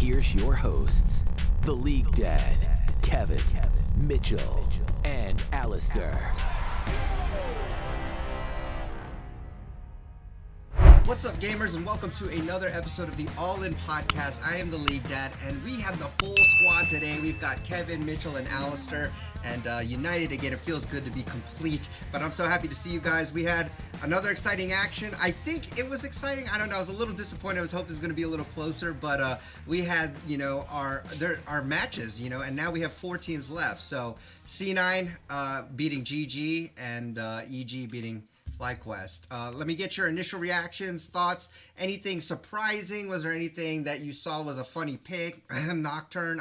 Here's your hosts, the League Dad, Kevin, Mitchell, and Alistair. What's up, gamers, and welcome to another episode of the All In Podcast. I am the League Dad, and we have the full squad today. We've got Kevin, Mitchell, and Alistair, and united again. It feels good to be complete, but I'm so happy to see you guys. We had another exciting action. I think it was exciting. I don't know. I was a little disappointed. I was hoping it was going to be a little closer, but we had, our matches, and now we have 4 teams left. So C9 beating GG and EG beating FlyQuest. Let me get your initial reactions, thoughts, anything surprising. Was there anything that you saw was a funny pick? Nocturne,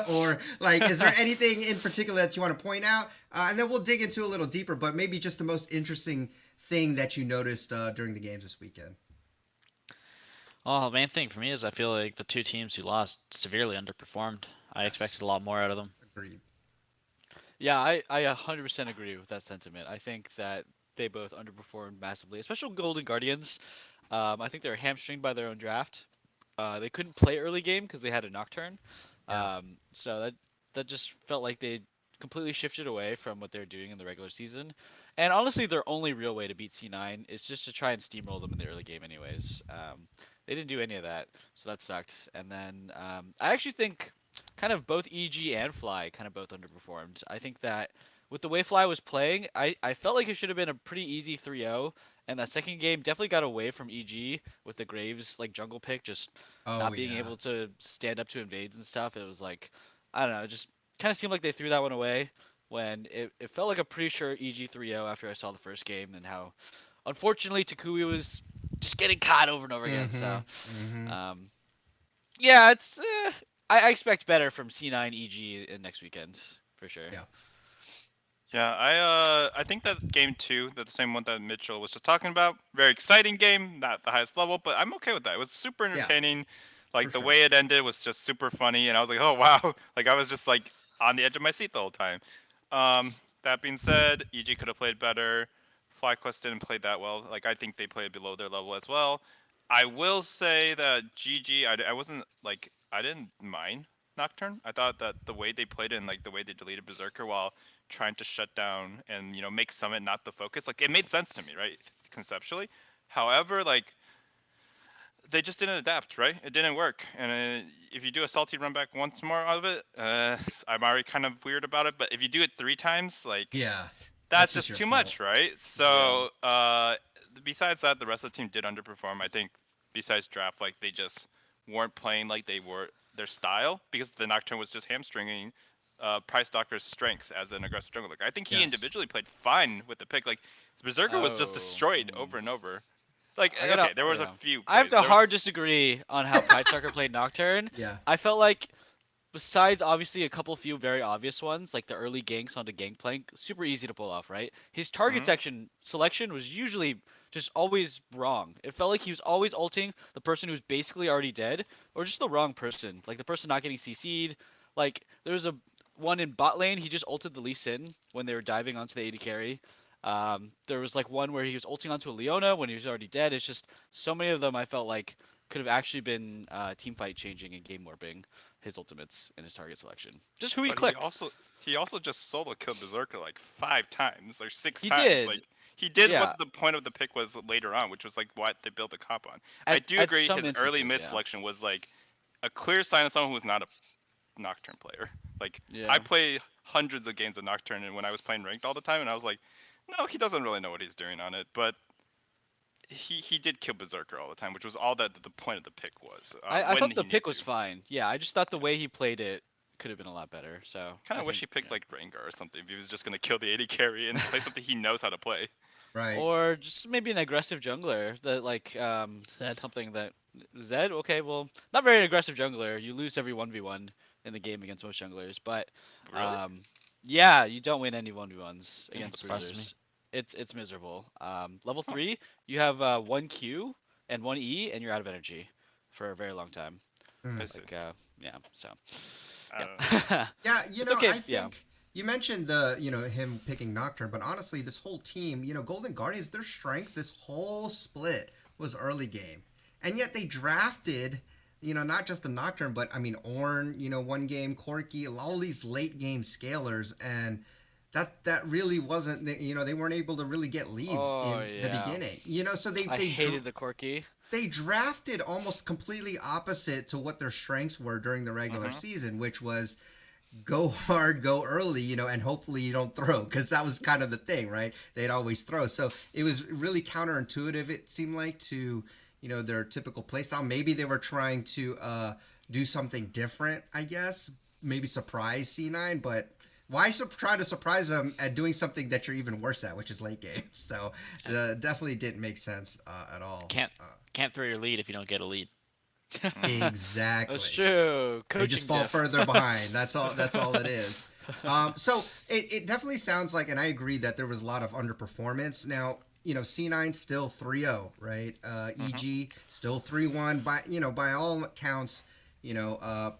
or like, is there anything in particular that you want to point out? And then we'll dig into a little deeper, but maybe just the most interesting thing that you noticed during the games this weekend. Well, the main thing for me is I feel like the 2 teams who lost severely underperformed. I expected a lot more out of them. Agreed. Yeah, I 100% agree with that sentiment. I think that they both underperformed massively, especially Golden Guardians. I think they were hamstringed by their own draft. They couldn't play early game because they had a Nocturne. Yeah. So that just felt like they completely shifted away from what they're doing in the regular season. And honestly, their only real way to beat C9 is just to try and steamroll them in the early game anyways. They didn't do any of that, so that sucked. And then I actually think kind of both EG and Fly kind of both underperformed. I think that with the way Fly was playing, I felt like it should have been a pretty easy 3-0. And that second game definitely got away from EG with the Graves like jungle pick, just not being able to stand up to invades and stuff. It was like, I don't know, it just kind of seemed like they threw that one away when it felt like a pretty sure EG 3-0 after I saw the first game, and how unfortunately Takui was just getting caught over and over again. So yeah, it's I expect better from C9 EG in next weekend for sure. Yeah. Yeah, I think that game 2, the same one that Mitchell was just talking about, very exciting game, not the highest level, but I'm okay with that. It was super entertaining. Like the way it ended was just super funny, and I was like, oh wow, like I was just like on the edge of my seat the whole time. That being said, EG could have played better. FlyQuest didn't play that well. Like I think they played below their level as well. I will say that GG, I wasn't like, I didn't mind Nocturne. I thought that the way they played it and like the way they deleted Beserker while trying to shut down and make Summit not the focus, like it made sense to me, right, conceptually. However, like they just didn't adapt, right? It didn't work. And if you do a salty run back once more out of it, I'm already kind of weird about it. But if you do it 3 times, like that's just too much, right? So besides that, the rest of the team did underperform. I think besides draft, like they just weren't playing like they were their style, because the Nocturne was just hamstringing Price Doctor's strengths as an aggressive jungler. Like, I think he individually played fine with the pick. Like Berserker was just destroyed over and over. Like there was a few plays. I have to hard disagree on how Price Doctor played Nocturne. I felt like besides obviously a few very obvious ones, like the early ganks onto Gangplank, super easy to pull off, right? His target selection was usually just always wrong. It felt like he was always ulting the person who's basically already dead, or just the wrong person, like the person not getting CC'd. Like there was a one in bot lane, he just ulted the Lee Sin when they were diving onto the AD carry. There was like one where he was ulting onto a Leona when he was already dead. It's just so many of them I felt like could have actually been team fight changing and game warping his ultimates and his target selection. Just who he clicked. He also just solo killed Beserker like 5 times or 6 He times. did. Like he did what the point of the pick was later on, which was like what they built the comp on. I do agree his early mid selection was like a clear sign of someone who was not a Nocturne player. Like I play hundreds of games of Nocturne, and when I was playing ranked all the time, and I was like, no, he doesn't really know what he's doing on it, but he did kill Beserker all the time, which was all that the point of the pick was. I thought the pick was fine. Yeah, I just thought the way he played it could have been a lot better. So kind of wish he picked like Rengar or something. If he was just gonna kill the AD carry and play something he knows how to play. Right. Or just maybe an aggressive jungler that like Zed. Something that Zed. Okay, well, not very aggressive jungler. You lose every 1v1 in the game against most junglers, but yeah, you don't win any 1v1s against bruisers. It's miserable. Level 3, you have 1 Q and 1 E, and you're out of energy for a very long time. Like, so. Yeah, I think you mentioned him picking Nocturne, but honestly, this whole team, Golden Guardians, their strength this whole split was early game, and yet they drafted not just the Nocturne, but I mean Ornn, one game, Corki, all these late game scalers, and that really wasn't, they weren't able to really get leads Oh in the yeah. beginning. So I hated the Corki. they drafted almost completely opposite to what their strengths were during the regular Mhm. season, which was go hard, go early, and hopefully you don't throw, because that was kind of the thing, right? They'd always throw. So it was really counterintuitive, it seemed like, to, their typical playstyle. Maybe they were trying to do something different, I guess. Maybe surprise C9, but why try to surprise them at doing something that you're even worse at, which is late game? So definitely didn't make sense at all. Can't can't throw your lead if you don't get a lead. Mhm. That's Exactly. true. They just Coaching fall diff. further behind. That's all. That's all it is. So it definitely sounds like, and I agree that there was a lot of underperformance. Now, C9 still 3-0, right? Mhm. EG still 3-1. By all accounts,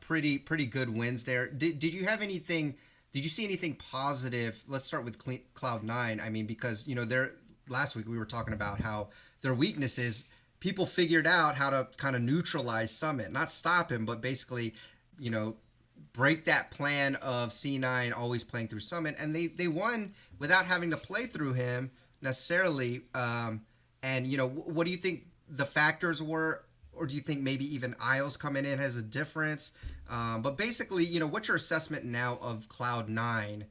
pretty good wins there. Did you have anything? Did you see anything positive? Let's start with Cloud9. I mean, because there last week we were talking about how their weaknesses, people figured out how to kind of neutralize Summit, not stop him, but basically, you know, break that plan of C9 always playing through Summit, and they won without having to play through him necessarily. And what do you think the factors were, or do you think maybe even Isles coming in has a difference? But basically, what's your assessment now of Cloud9?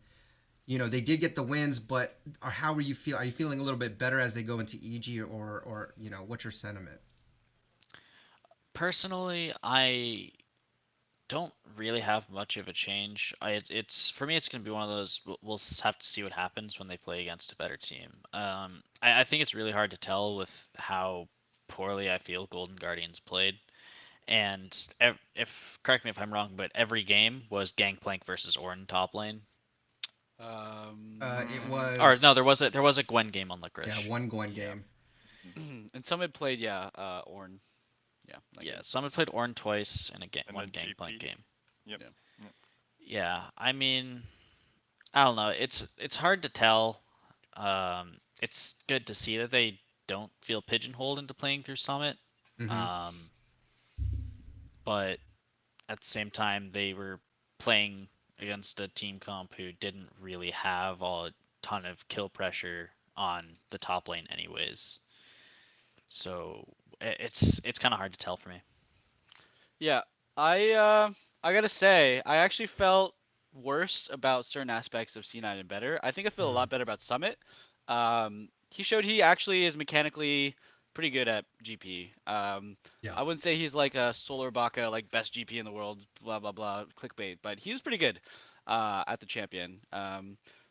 They did get the wins, but how are you feel? Are you feeling a little bit better as they go into EG, or what's your sentiment? Personally, I don't really have much of a change. It's for me, it's gonna be one of those. We'll have to see what happens when they play against a better team. I think it's really hard to tell with how poorly I feel Golden Guardians played. And if correct me if I'm wrong, but every game was Gangplank versus Ornn top lane. It Mm, Or was, no, there was a Gwen game on yeah, Licorice. one Gwen yeah. game. Mhm. And some had played, yeah, Ornn. Yeah, that Yeah, game. someone played Ornn twice in And one then Gangplank GP. game. Yep. Yeah. Yep. Yeah, I mean, I don't know. It's hard to tell. It's good to see that they don't feel pigeonholed into playing through Summit. Mm-hmm. Um, but at the same time, they were playing against a team comp who didn't really have a ton of kill pressure on the top lane, anyways. So it's kind of hard to tell for me. Yeah, I I gotta say, I actually felt worse about certain aspects of C9 and better. I think I feel a lot better about Summit. He showed he actually is mechanically pretty good at GP. Yeah. I wouldn't say he's like a Solar Baka, like best GP in the world, blah blah blah, clickbait, but he was pretty good at the champion.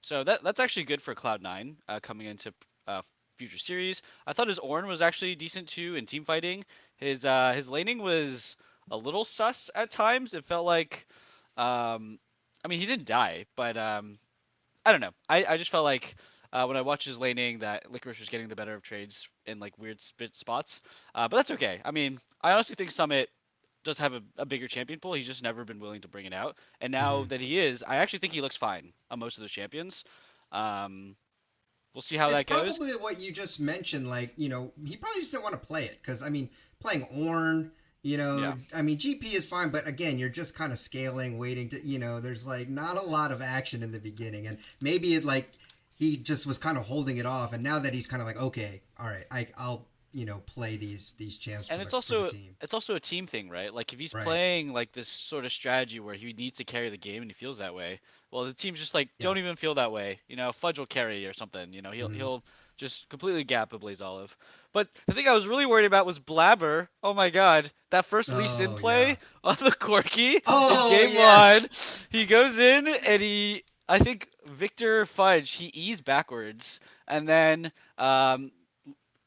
So that's actually good for Cloud9 coming into uh, future series. I thought his Ornn was actually decent too in team fighting. His laning was a little sus at times. It felt like, I mean, he didn't die, but I don't know. I just felt like when I watched his laning that Licorice was getting the better of trades in like weird spots. But that's okay. I mean, I honestly think Summit does have a bigger champion pool. He's just never been willing to bring it out. And now Mm-hmm. that he is, I actually think he looks fine on most of the champions. Um, we'll see how It's that goes. probably what you just mentioned. Like, he probably just didn't want to play it because, I mean, playing Ornn, Yeah. I mean, GP is fine, but again, you're just kind of scaling, waiting to, there's like not a lot of action in the beginning, and maybe it like he just was kind of holding it off, and now that he's kind of like, okay, all right, I'll play these champs And for the team, it's also a team thing, right? Like if he's right? playing like this sort of strategy where he needs to carry the game and he feels that way, well the team's just like Yeah. don't even feel that way. Fudge will carry or something. He'll Mm-hmm. he'll just completely gap a Blaze Olive. But the thing I was really worried about was Blabber. Oh my god, that first Lee Sin Oh yeah. play on the Corki in Oh game yeah. one, he goes in and I think Victor Fudge he eased backwards and then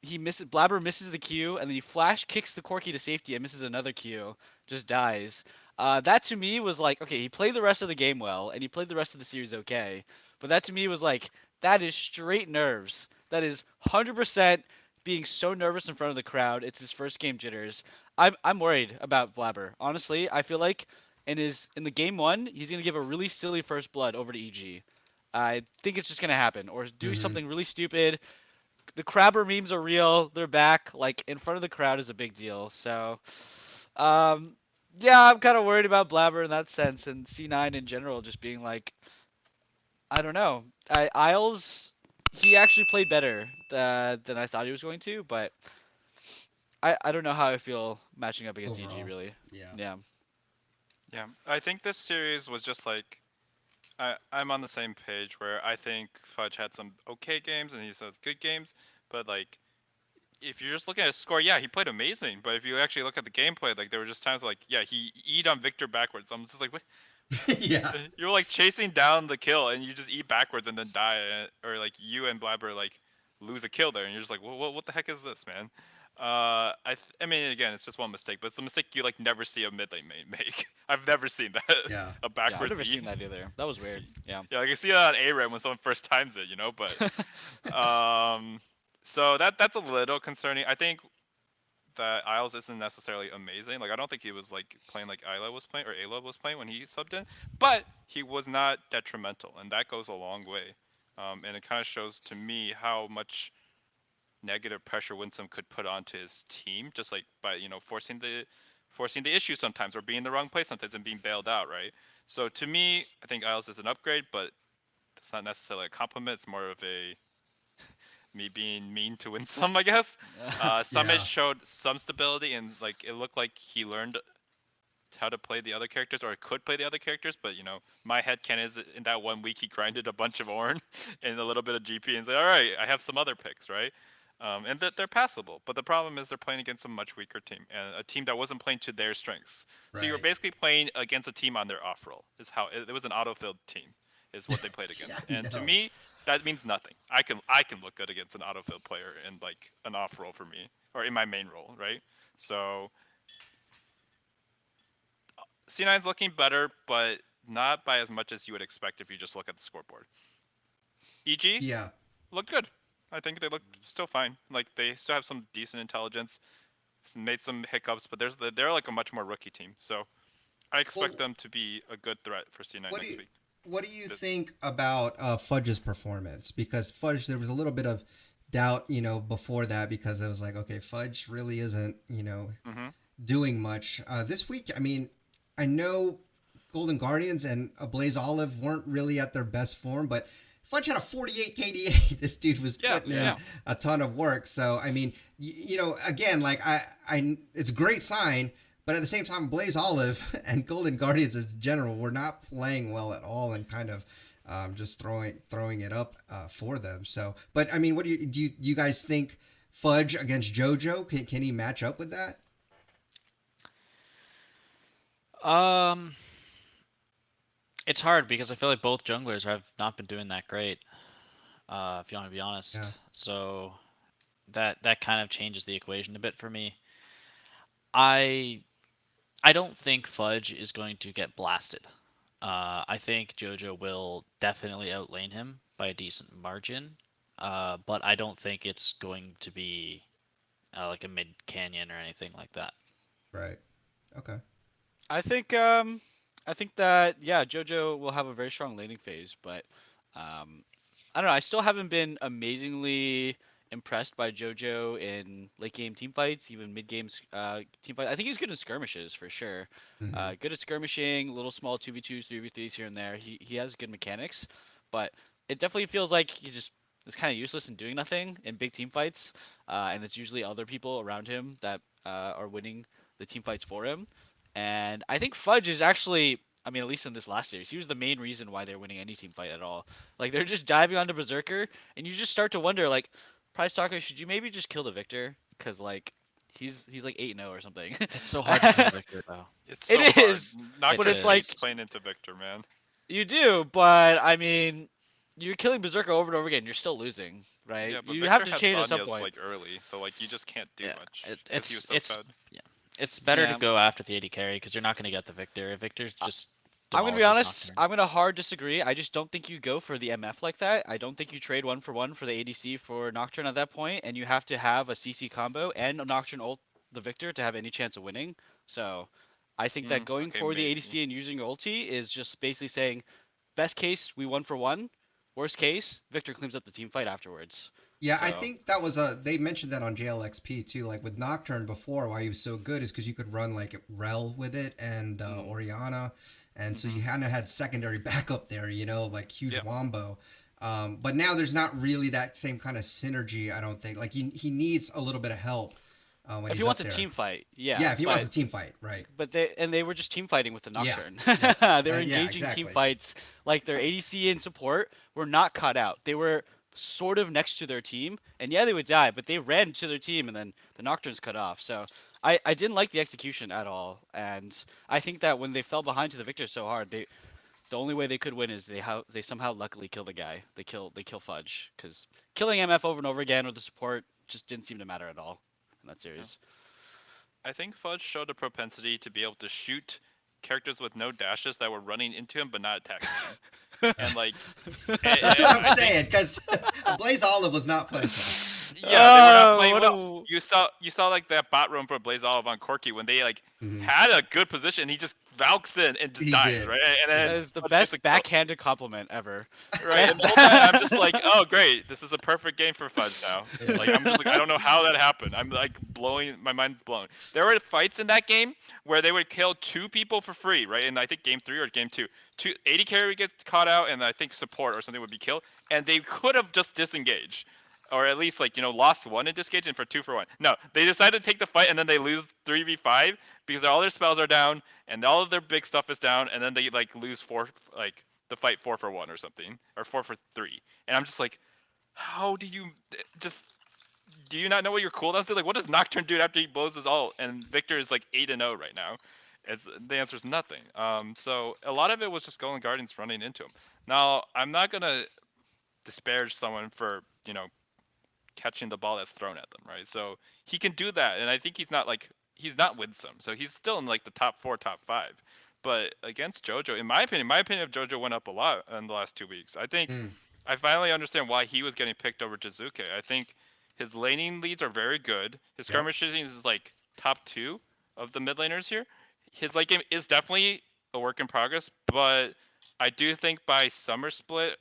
he misses Blabber misses the Q and then he flash kicks the Corki to safety and misses another Q, just dies. That to me was like, okay, he played the rest of the game well and he played the rest of the series okay, but that to me was like that is straight nerves. That is 100% being so nervous in front of the crowd. It's his first game jitters. I'm worried about Blabber. Honestly, I feel like in the game one he's gonna give a really silly first blood over to EG. I think it's just gonna happen, or do Mm-hmm. something really stupid. The Crabber memes are real. They're back. Like in front of the crowd is a big deal. So Um, yeah, I'm kind of worried about Blabber in that sense, and C9 in general just being like, I don't know. Isles, he actually played better than I thought he was going to, but I don't know how I feel matching up against EG overall. really. Yeah. Yeah. Yeah, I think this series was just like I'm on the same page where I think Fudge had some okay games and he has good games, but like if you're just looking at his score, yeah, he played amazing. But if you actually look at the gameplay, like there were just times like, yeah, he eat on Victor backwards. I'm just like, what? Yeah. You're like chasing down the kill and you just eat backwards and then die, or like you and Blabber like lose a kill there and you're just like, what the heck is this, man? I mean, again, it's just one mistake, but it's a mistake you like never see a mid lane main make. I've never seen that, Yeah. a Yeah, I've backwards never eat. seen that either. That was weird. Yeah. Yeah, like I see that on A-Ram when someone first times it, but so that's a little concerning. I think that Isles isn't necessarily amazing. Like I don't think he was like playing like Isla was playing or Ayla was playing when he subbed in, but he was not detrimental, and that goes a long way. And it kind of shows to me how much negative pressure Winsome could put onto his team, just like by forcing the issue sometimes, or being in the wrong place sometimes and being bailed out, right? So to me, I think Isles is an upgrade, but it's not necessarily a compliment. It's more of a me being mean to win some, I guess. Summit Yeah. showed some stability and like it looked like he learned how to play the other characters or could play the other characters, but my headcanon is in that 1 week he grinded a bunch of Ornn and a little bit of GP and said, all right, I have some other picks, right? And that they're passable, but the problem is they're playing against a much weaker team and a team that wasn't playing to their strengths. So you were Right. basically playing against a team on their off roll. Is how it was an autofilled team, is what they played Yeah. against. And to No. me, that means nothing. I can look good against an autofilled player in like an off roll for me or in my main role, right? So C9's looking better, but not by as much as you would expect if you just look at the scoreboard. EG Yeah. looked good. I think they look still fine. Like they still have some decent intelligence. Made some hiccups, but they're like a much more rookie team. So I expect Well, them to be a good threat for C9 what do next you week. what do you This, think about Fudge's performance? Because Fudge, there was a little bit of doubt, before that because it was like, okay, Fudge really isn't, mm-hmm. doing much. This week, I mean, I know Golden Guardians and Blaze Olive weren't really at their best form, but Fudge had a 48 KDA. This dude was Yeah, putting in Yeah. a ton of work. So, I mean, again, like it's a great sign, but at the same time, Blaze Olive and Golden Guardians in general were not playing well at all, and kind of just throwing it up for them. So, but I mean, what do you guys think? Fudge against JoJo, can he match up with that? Um, it's hard because I feel like both junglers have not been doing that great. If you want to be Yeah. honest, so that kind of changes the equation a bit for me. I I don't think Fudge is going to get blasted. I think JoJo will definitely outlane him by a decent margin. But I don't think it's going to be like a mid canyon or anything like that. Right. Okay. I think I think that yeah, JoJo will have a very strong laning phase, but um I don't know, I still haven't been amazingly impressed by JoJo in late game team fights, even mid games team fight. I think he's good in skirmishes for sure. Mm-hmm. Good at skirmishing, little small 2v2s, 3v3s here and there. He has good mechanics, but it definitely feels like he just is kind of useless in doing nothing in big team fights. And it's usually other people around him that are winning the team fights for him. And I think Fudge is actually, I mean, at least in this last series, he was the main reason why they're winning any team fight at all. Like they're just diving onto Beserker, and you just start to wonder, like, Price Talker, should you maybe just kill the Victor? Because like, he's like 8-0 or something. It's so hard to kill Victor though. It's so It hard. is, Not It but good it's like is. things playing into Victor, man. you do, but I mean, you're killing Berserker over and over again. You're still losing, right? Yeah, but You have Victor to had change at some Zanya's point. like early, so like you just can't do Yeah, much it, because he was it's so it's fed. yeah, it's better to Yeah. go after the AD carry because you're not going to get the Victor. Victor's I- just I'm gonna be demolishes honest. Nocturne. I'm gonna hard disagree. I just don't think you go for the MF like that. I don't think you trade one for one for the ADC for Nocturne at that point, and you have to have a CC combo and a Nocturne ult the Victor to have any chance of winning. So, I think that going Okay, for the maybe. ADC and using your ulti is just basically saying, best case we 1 for 1, worst case Victor cleans up the team fight afterwards. Yeah, I So think that was they mentioned that on JLXP too. Like with Nocturne before, why he was so good is because you could run like Rel with it and Oriana, and so you kind of had secondary backup there. Like huge yeah. Wombo. But now there's not really that same kind of synergy. I don't think. Like he needs a little bit of help when If he he's up wants a there. team fight, yeah, Yeah, if he wants but a team fight, right? they were just team fighting with the Yeah, Nocturne. yeah, They were yeah, engaging team exactly. fights. Like their ADC and support were not cut out. They were sort of next to their team, and yeah, they would die, but they ran to their team, and then the Nocturnes cut off. So I didn't like the execution at all, and I think that when they fell behind to the victor so hard, the only way they could win is they somehow luckily kill the guy. They kill Fudge, because killing MF over and over again with the support just didn't seem to matter at all in that Yeah. series. I think Fudge showed a propensity to be able to shoot characters with no dashes that were running into him but not attacking him. And like, That's what I'm I think saying. Because Blaze Olive was not playing well. yeah, they were not Oh, playing what well. a You saw like that bot roam for Blaze Olive on Corki when they like had a good position. He just valks in and just He dies, did. right? And That then is the Fudge best gets a kill. backhanded compliment ever. Right, and the whole time I'm just like, oh great, this is a perfect game for Fudge now. Yeah. Like I'm just like, I don't know how that happened. I'm like my mind's blown. There were fights in that game where they would kill 2 people for free, right? And I think game 3 or game 2, 80 carry would get caught out, and I think support or something would be killed, and they could have just disengaged. Or at least like lost 1 in disengage and for 2 for 1. No, they decided to take the fight and then they lose 3v5 because all their spells are down and all of their big stuff is down, and then they like lose 4 like the fight 4 for 1 or something, or 4 for 3. And I'm just like, how do you just do you not know what your cooldowns do? Like, what does Nocturne do after he blows his ult? And Victor is like 8-0 right now. The answer is nothing. So a lot of it was just Golden Guardians running into him. Now I'm not gonna disparage someone for catching the ball that's thrown at them, right? So he can do that, and I think he's not winsome, so he's still in like the top 4, top 5. But against JoJo, in my opinion of JoJo went up a lot in the last 2 weeks. I think I finally understand why he was getting picked over Jizuke. I think his laning leads are very good. His Yep. skirmishing is like top 2 of the mid laners here. His late game is definitely a work in progress, but I do think by summer split,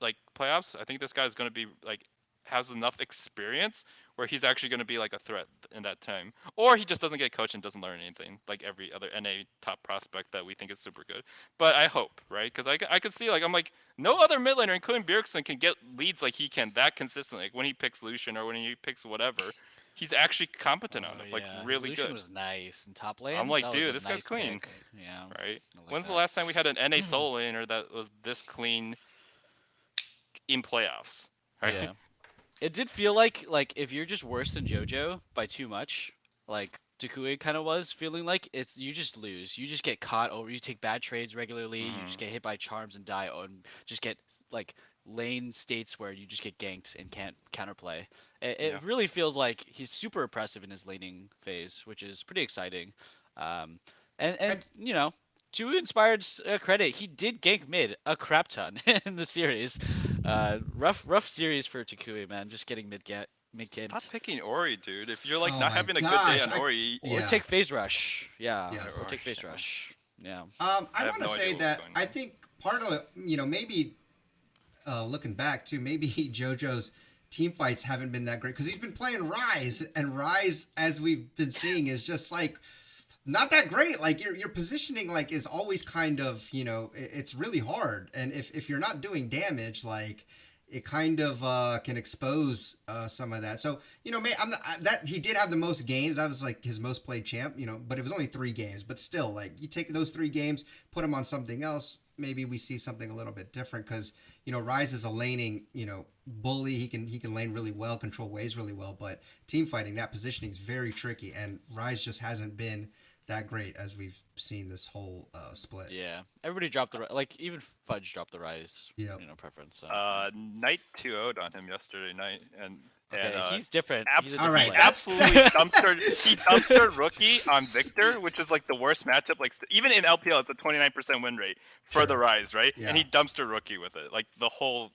like playoffs, I think this guy is going to be like has enough experience where he's actually going to be like a threat in that time, or he just doesn't get coached and doesn't learn anything like every other NA top prospect that we think is super good. But I hope, right? Because I could see like I'm like no other mid laner, including Bjergsen, can get leads like he can that consistently. Like when he picks Lucian or when he picks whatever, he's actually competent on it, like yeah. really Lucian good. was nice in top lane. I'm like, That was dude, a this guy's nice clean, pick. Yeah. right? I like When's the that. last time we had an NA solo laner that was this clean in playoffs? Right? Yeah. It did feel like if you're just worse than JoJo by too much, like Takui kind of was feeling like you just lose. You just get caught over. You take bad trades regularly. You just get hit by charms and die, and just get like lane states where you just get ganked and can't counterplay. It really feels like he's super oppressive in his laning phase, which is pretty exciting. And to Inspired credit, he did gank mid a crap ton in the series. Rough series for Takui, man. Just getting mid Stop ganked. picking Ori, dude. If you're like Oh not my having a good day gosh, on Ori, Or Yeah. take phase rush. Yeah. Yes. Or take phase Yeah. rush. Yeah. I have want no to idea say what was that going I on. think part of maybe looking back too, maybe JoJo's team fights haven't been that great because he's been playing Rise, and Rise, as we've been seeing, is just like not that great. Like your positioning like is always kind of it's really hard, and if you're not doing damage, like it kind of can expose some of that. So that he did have the most games. That was like his most played champ. But it was only 3 games. But still, like you take those 3 games, put him on something else. Maybe we see something a little bit different because Rise is a laning bully. He can lane really well, control waves really well. But team fighting, that positioning is very tricky, and Rise just hasn't been that great as we've seen this whole split. Yeah. Everybody dropped even Fudge dropped the Rise. Yep. Preference. So. Knight 2-0'd on him yesterday night, and Okay, he's different. He's a All different right, player. that's- absolutely dumpstered Rookie on Victor, which is like the worst matchup. Like even in LPL, it's a 29% win rate for Sure. the Rise, right? Yeah. And he dumpstered Rookie with it, like the whole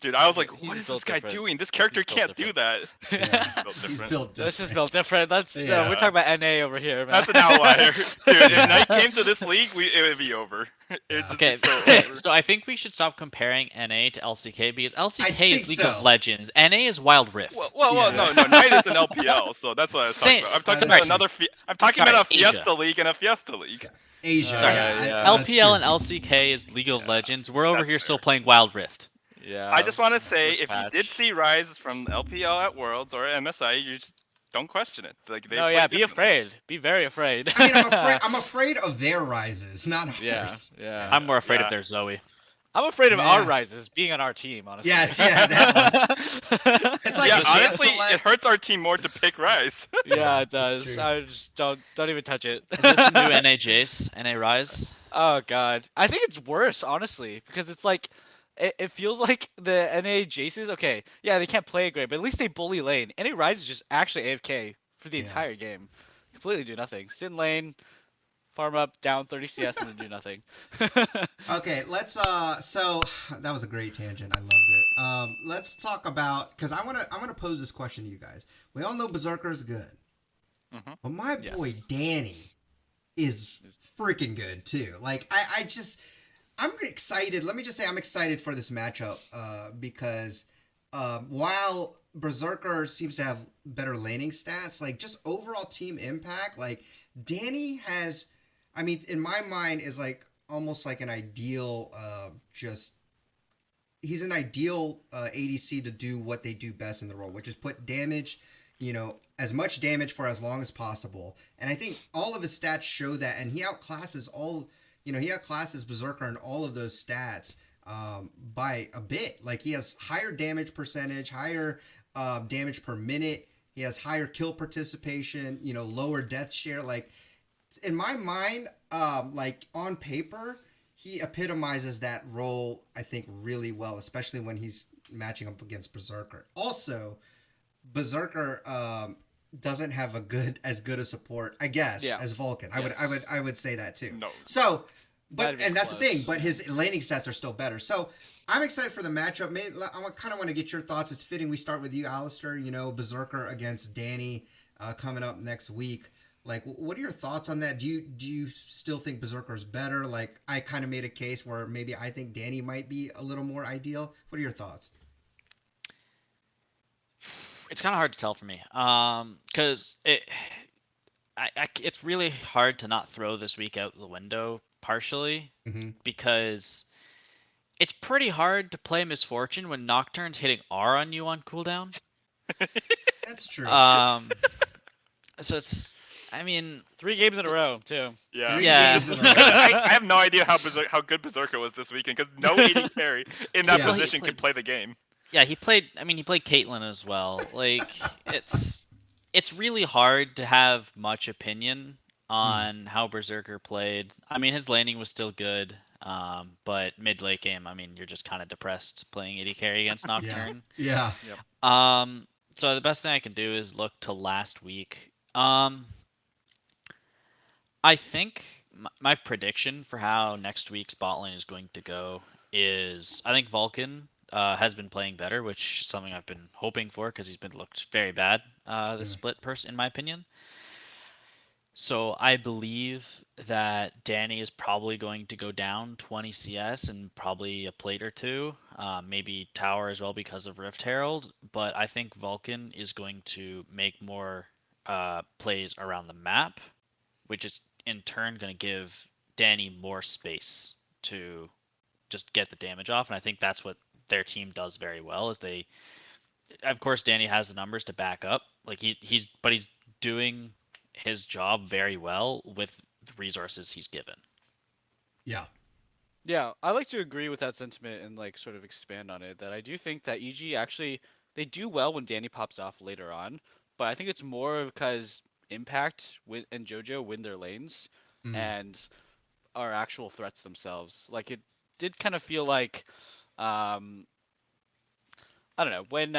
Dude, I was like, He's what is built this guy different. doing? This character He's built can't do different. that. Yeah. Built He's different. built That's just different. built different. That's Yeah. we're talking about NA over here, man. That's an outlier. Dude, Yeah. if Knight came to this league, it would be over. It would Yeah. just Okay, be so okay. over. So I think we should stop comparing NA to LCK because LCK think is League so. of Legends. NA is Wild Rift. Well, Yeah. no, Knight is an LPL, so that's what I was talking Same- about. I'm That talking is about true. another. I'm talking Sorry, about a Asia. Fiesta League and a Fiesta League. Asia. Sorry. Yeah. That's LPL true. and LCK is League of Yeah, Legends. We're over that's here still fair. playing Wild Rift. Yeah. I just want to say, First if you did patch. see Rise from LPL at Worlds or MSI, you just don't question it. Like they No, play yeah, be differently. afraid. Be very afraid. I mean, I'm afraid of their rises, not ours. Yeah, yeah. I'm more afraid Yeah. of their Zoe. I'm afraid of our Yeah. rises being on our team, honestly. Yes, yeah, that It's like Yeah, a honestly, chance to let- it hurts our team more to pick Rise. Yeah, it that's does. true. I just don't even touch it. Is this the new NA Jace? NA Rise? Oh god, I think it's worse, honestly, because it's like it feels like the NA Jaces. Okay, yeah, they can't play great, but at least they bully lane. NA Rise is just actually AFK for the Yeah. entire game, completely do nothing. Sit in lane, farm up, down 30 CS, and then do nothing. Okay, let's so that was a great tangent. I loved it. Let's talk about, because I wanna pose this question to you guys. We all know Beserker is good. Mhm. But my boy Yes. Danny is freaking good too. Like I'm excited. Let me just say I'm excited for this matchup because while Berserker seems to have better laning stats, like just overall team impact, like Danny has, I mean, in my mind is like almost like an ideal he's an ideal ADC to do what they do best in the role, which is put damage, as much damage for as long as possible. And I think all of his stats show that, and he outclasses Berserker in all of those stats by a bit. Like he has higher damage percentage, higher damage per minute. He has higher kill participation, lower death share. Like in my mind, like on paper, he epitomizes that role, I think, really well, especially when he's matching up against Beserker. Also, Beserker doesn't have as good a support, I guess, as Vulcan. Yes. I would say that too. No. So, Not but even and that's the close. thing. But his laning stats are still better. So I'm excited for the matchup. I kind of want to get your thoughts. It's fitting we start with you, Alistair. Berserker against Danny coming up next week. Like, what are your thoughts on that? Do you still think Berserker's better? Like, I kind of made a case where maybe I think Danny might be a little more ideal. What are your thoughts? It's kind of hard to tell for me, because it's really hard to not throw this week out the window, partially Mm-hmm. because it's pretty hard to play Misfortune when Nocturne's hitting R on you on cooldown. That's true. So it's, I mean, 3 games in a row too. Yeah. Three Yeah. games in a row. I have no idea how good Berserker was this weekend because no AD carry in that Yeah. position could play the game. yeah, he played Caitlyn as well. Like, it's really hard to have much opinion on how Berserker played. I mean, his laning was still good, but mid late game, I mean, you're just kind of depressed playing AD carry against Nocturne. Yeah. So the best thing I can do is look to last week. I think my prediction for how next week's bot lane is going to go is I think Vulcan has been playing better, which is something I've been hoping for because he's been looked very bad this split person in my opinion. So I believe that Danny is probably going to go down 20 CS and probably a plate or two, maybe tower as well because of Rift Herald. But I think Vulcan is going to make more plays around the map, which is in turn going to give Danny more space to just get the damage off. And I think that's what their team does very well. Is they, of course, Danny has the numbers to back up. Like he's doing his job very well with the resources he's given. Yeah. Yeah, I like to agree with that sentiment and like sort of expand on it. That I do think that EG actually they do well when Danny pops off later on, but I think it's more because Impact and JoJo win their lanes and are actual threats themselves. Like it did kind of feel like, I don't know, when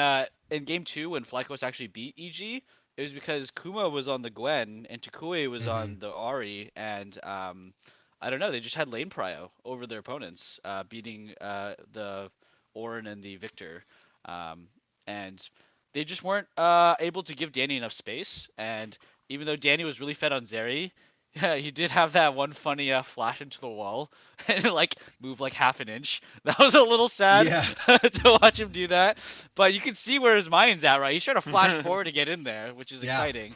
in game 2 when Flykos actually beat EG, it was because Kuma was on the Gwen and Takui was on the Ahri, and I don't know, they just had lane prio over their opponents, beating the Orin and the Victor, and they just weren't able to give Danny enough space. And even though Danny was really fed on Zeri, yeah, he did have that one funny flash into the wall and like move like half an inch. That was a little sad Yeah. to watch him do that. But you can see where his mind's at, right? He's trying to flash forward to get in there, which is Yeah. exciting.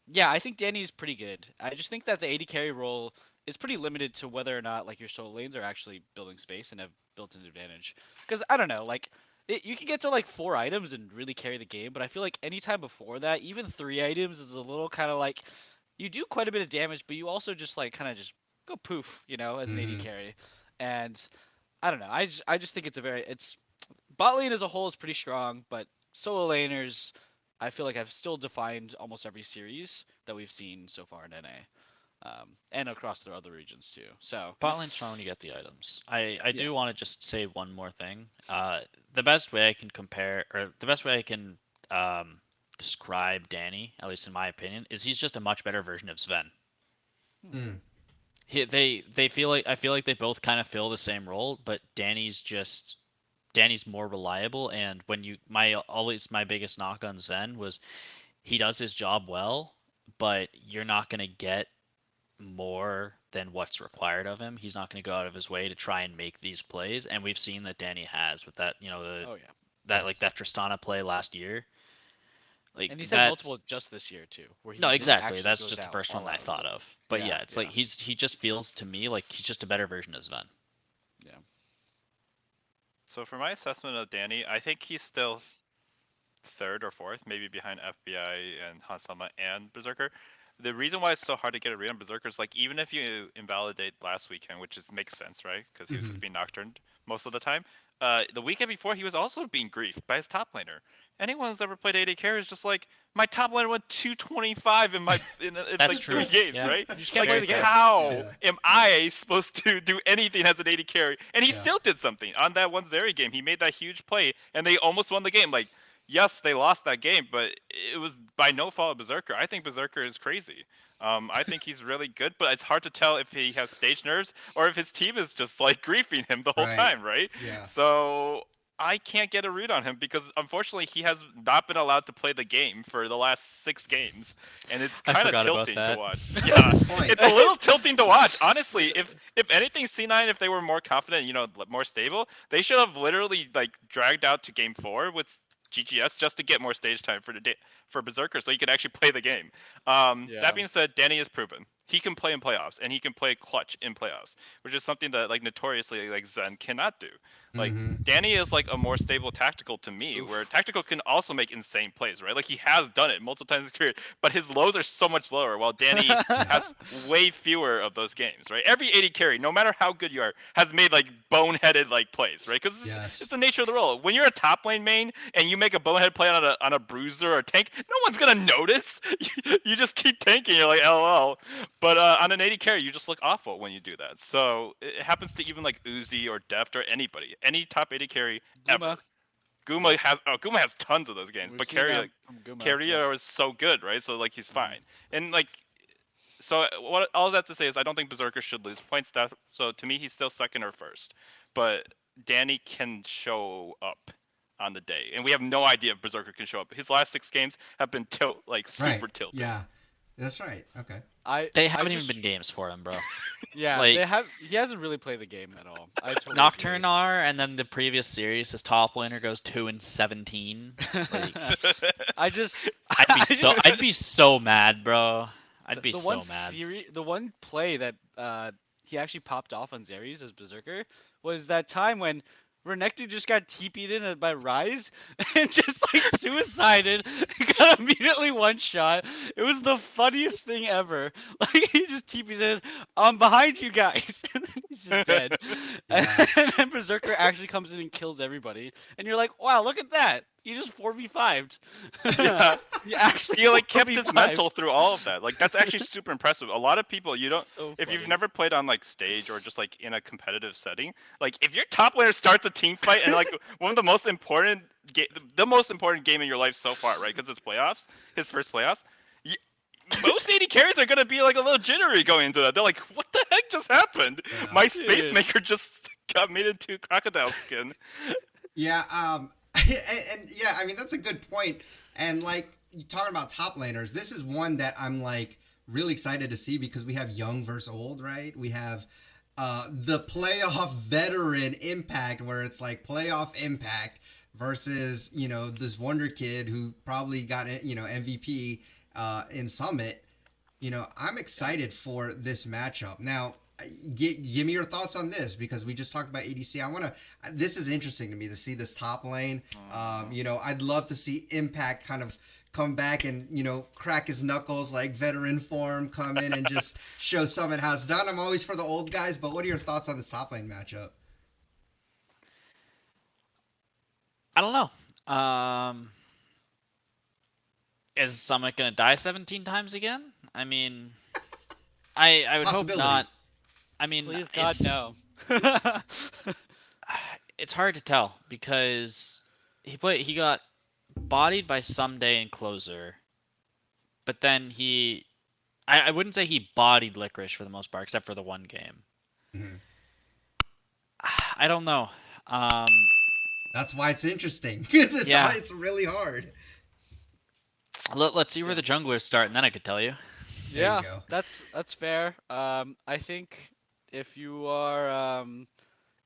Yeah, I think Danny's pretty good. I just think that the AD carry role is pretty limited to whether or not like your solo lanes are actually building space and have built-in advantage. Because I don't know, like you can get to like 4 items and really carry the game, but I feel like anytime before that, even 3 items is a little kind of like you do quite a bit of damage, but you also just like kind of just go poof, as an AD carry. And I don't know, I just think it's bot lane as a whole is pretty strong, but solo laners, I feel like I've still defined almost every series that we've seen so far in NA, and across the other regions too. So Bot lane's strong when you get the items. I do Yeah. want to just say one more thing. The best way I can describe Danny, at least in my opinion, is he's just a much better version of Sven. Mm. They feel like I feel like they both kind of fill the same role, but Danny's more reliable. And when my biggest knock on Sven was he does his job well, but you're not gonna get more than what's required of him. He's not going to go out of his way to try and make these plays, and we've seen that Danny has with that, oh yeah, that Tristana play last year. Like and he's had multiple just this year too, where he no, just exactly. actually That's goes just the out first one all that I out with thought it. of. But Yeah, yeah, it's like he just feels to me like he's just a better version of Sven. Yeah. So for my assessment of Danny, I think he's still third or fourth, maybe behind FBI and Hansama and Berserker. The reason why it's so hard to get a read on Berserker is like even if you invalidate last weekend, which makes sense, right? Because he was just being nocturned most of the time. The weekend before he was also being griefed by his top laner. Anyone who's ever played AD carry is just like my top laner went 225 in like That's 3 true. games, Yeah. right? You just can't Like play the game. how am I supposed to do anything as an AD carry? And he still did something on that one Zeri game. He made that huge play, and they almost won the game. Like yes, they lost that game, but it was by no fault of Beserker. I think Beserker is crazy. I think he's really good, but it's hard to tell if he has stage nerves or if his team is just like griefing him the whole time, right? Yeah. So I can't get a read on him because unfortunately he has not been allowed to play the game for the last 6 games, and it's I kind of forgot about tilting to that. watch. Yeah, point. it's a little tilting to watch. Honestly, if anything, C9, if they were more confident, more stable, they should have literally like dragged out to game 4 with GGS just to get more stage time for Berserker, so he could actually play the game. That being said, Danny has proven he can play in playoffs and he can play clutch in playoffs, which is something that like notoriously like Zen cannot do. Like Danny is like a more stable tactical to me, where tactical can also make insane plays, right? Like he has done it multiple times in his career, but his lows are so much lower, while Danny has way fewer of those games, right? Every AD carry, no matter how good you are, has made like boneheaded like plays, right? Because it's the nature of the role. When you're a top lane main and you make a bonehead play on a bruiser or a tank, no one's gonna notice. You just keep tanking. You're like, LOL. But on an AD carry, you just look awful when you do that. So it happens to even like Uzi or Deft or anybody, any top AD carry ever. Guma has tons of those games, but Carrier is so good, right? So like he's fine. And like so what all I have to say is I don't think Berserker should lose points. So to me he's still second or first. But Danny can show up on the day, and we have no idea if Berserker can show up. His last 6 games have been super tilted. Yeah, that's right. Okay. They haven't even been games for him, bro. Yeah, like, he hasn't really played the game at all. Nocturne are, and then the previous series, his top laner goes 2-17. Like, I'd be so mad, bro. I'd be so mad. The one play that he actually popped off on Zeri's as Berserker was that time when Renekton just got TP'd in by Rise and just like suicided and got immediately one shot. It was the funniest thing ever. Like he just TP's in, I'm behind you guys, and then he's just dead. And then Berserker actually comes in and kills everybody, and you're like, wow, look at that. He just 4v5'd. Yeah. He like kept his 4v5'd. mental through all of that. Like that's actually super impressive. A lot of people if you've funny. never played on like stage or just like in a competitive setting, like if your top laner starts a team fight and like one of the most important game in your life so far, right? Because it's playoffs, his first playoffs. Most AD carries are gonna be like a little jittery going into that. They're like, "What the heck just happened? My space maker just got made into crocodile skin. Yeah, and yeah, I mean that's a good point. And like you talking about top laners, this is one that I'm like really excited to see because we have young versus old, right? We have the playoff veteran Impact, where it's like playoff Impact versus this wonder kid who probably got MVP in Summit. I'm excited for this matchup. Now, give me your thoughts on this because we just talked about ADC. This is interesting to me to see this top lane. I'd love to see Impact kind of come back and, crack his knuckles like veteran form, come in and just show Summit how it's done. I'm always for the old guys, but what are your thoughts on this top lane matchup? I don't know. Is Summit gonna die 17 times again? I mean, I would hope not. I mean, please God, no. It's hard to tell because he got bodied by Someday in closer, but then I wouldn't say he bodied Licorice for the most part, except for the one game. Mm-hmm. I don't know. That's why it's interesting because it's really hard. Let's see where the junglers start, and then I could tell you. Yeah, that's fair. I think if you are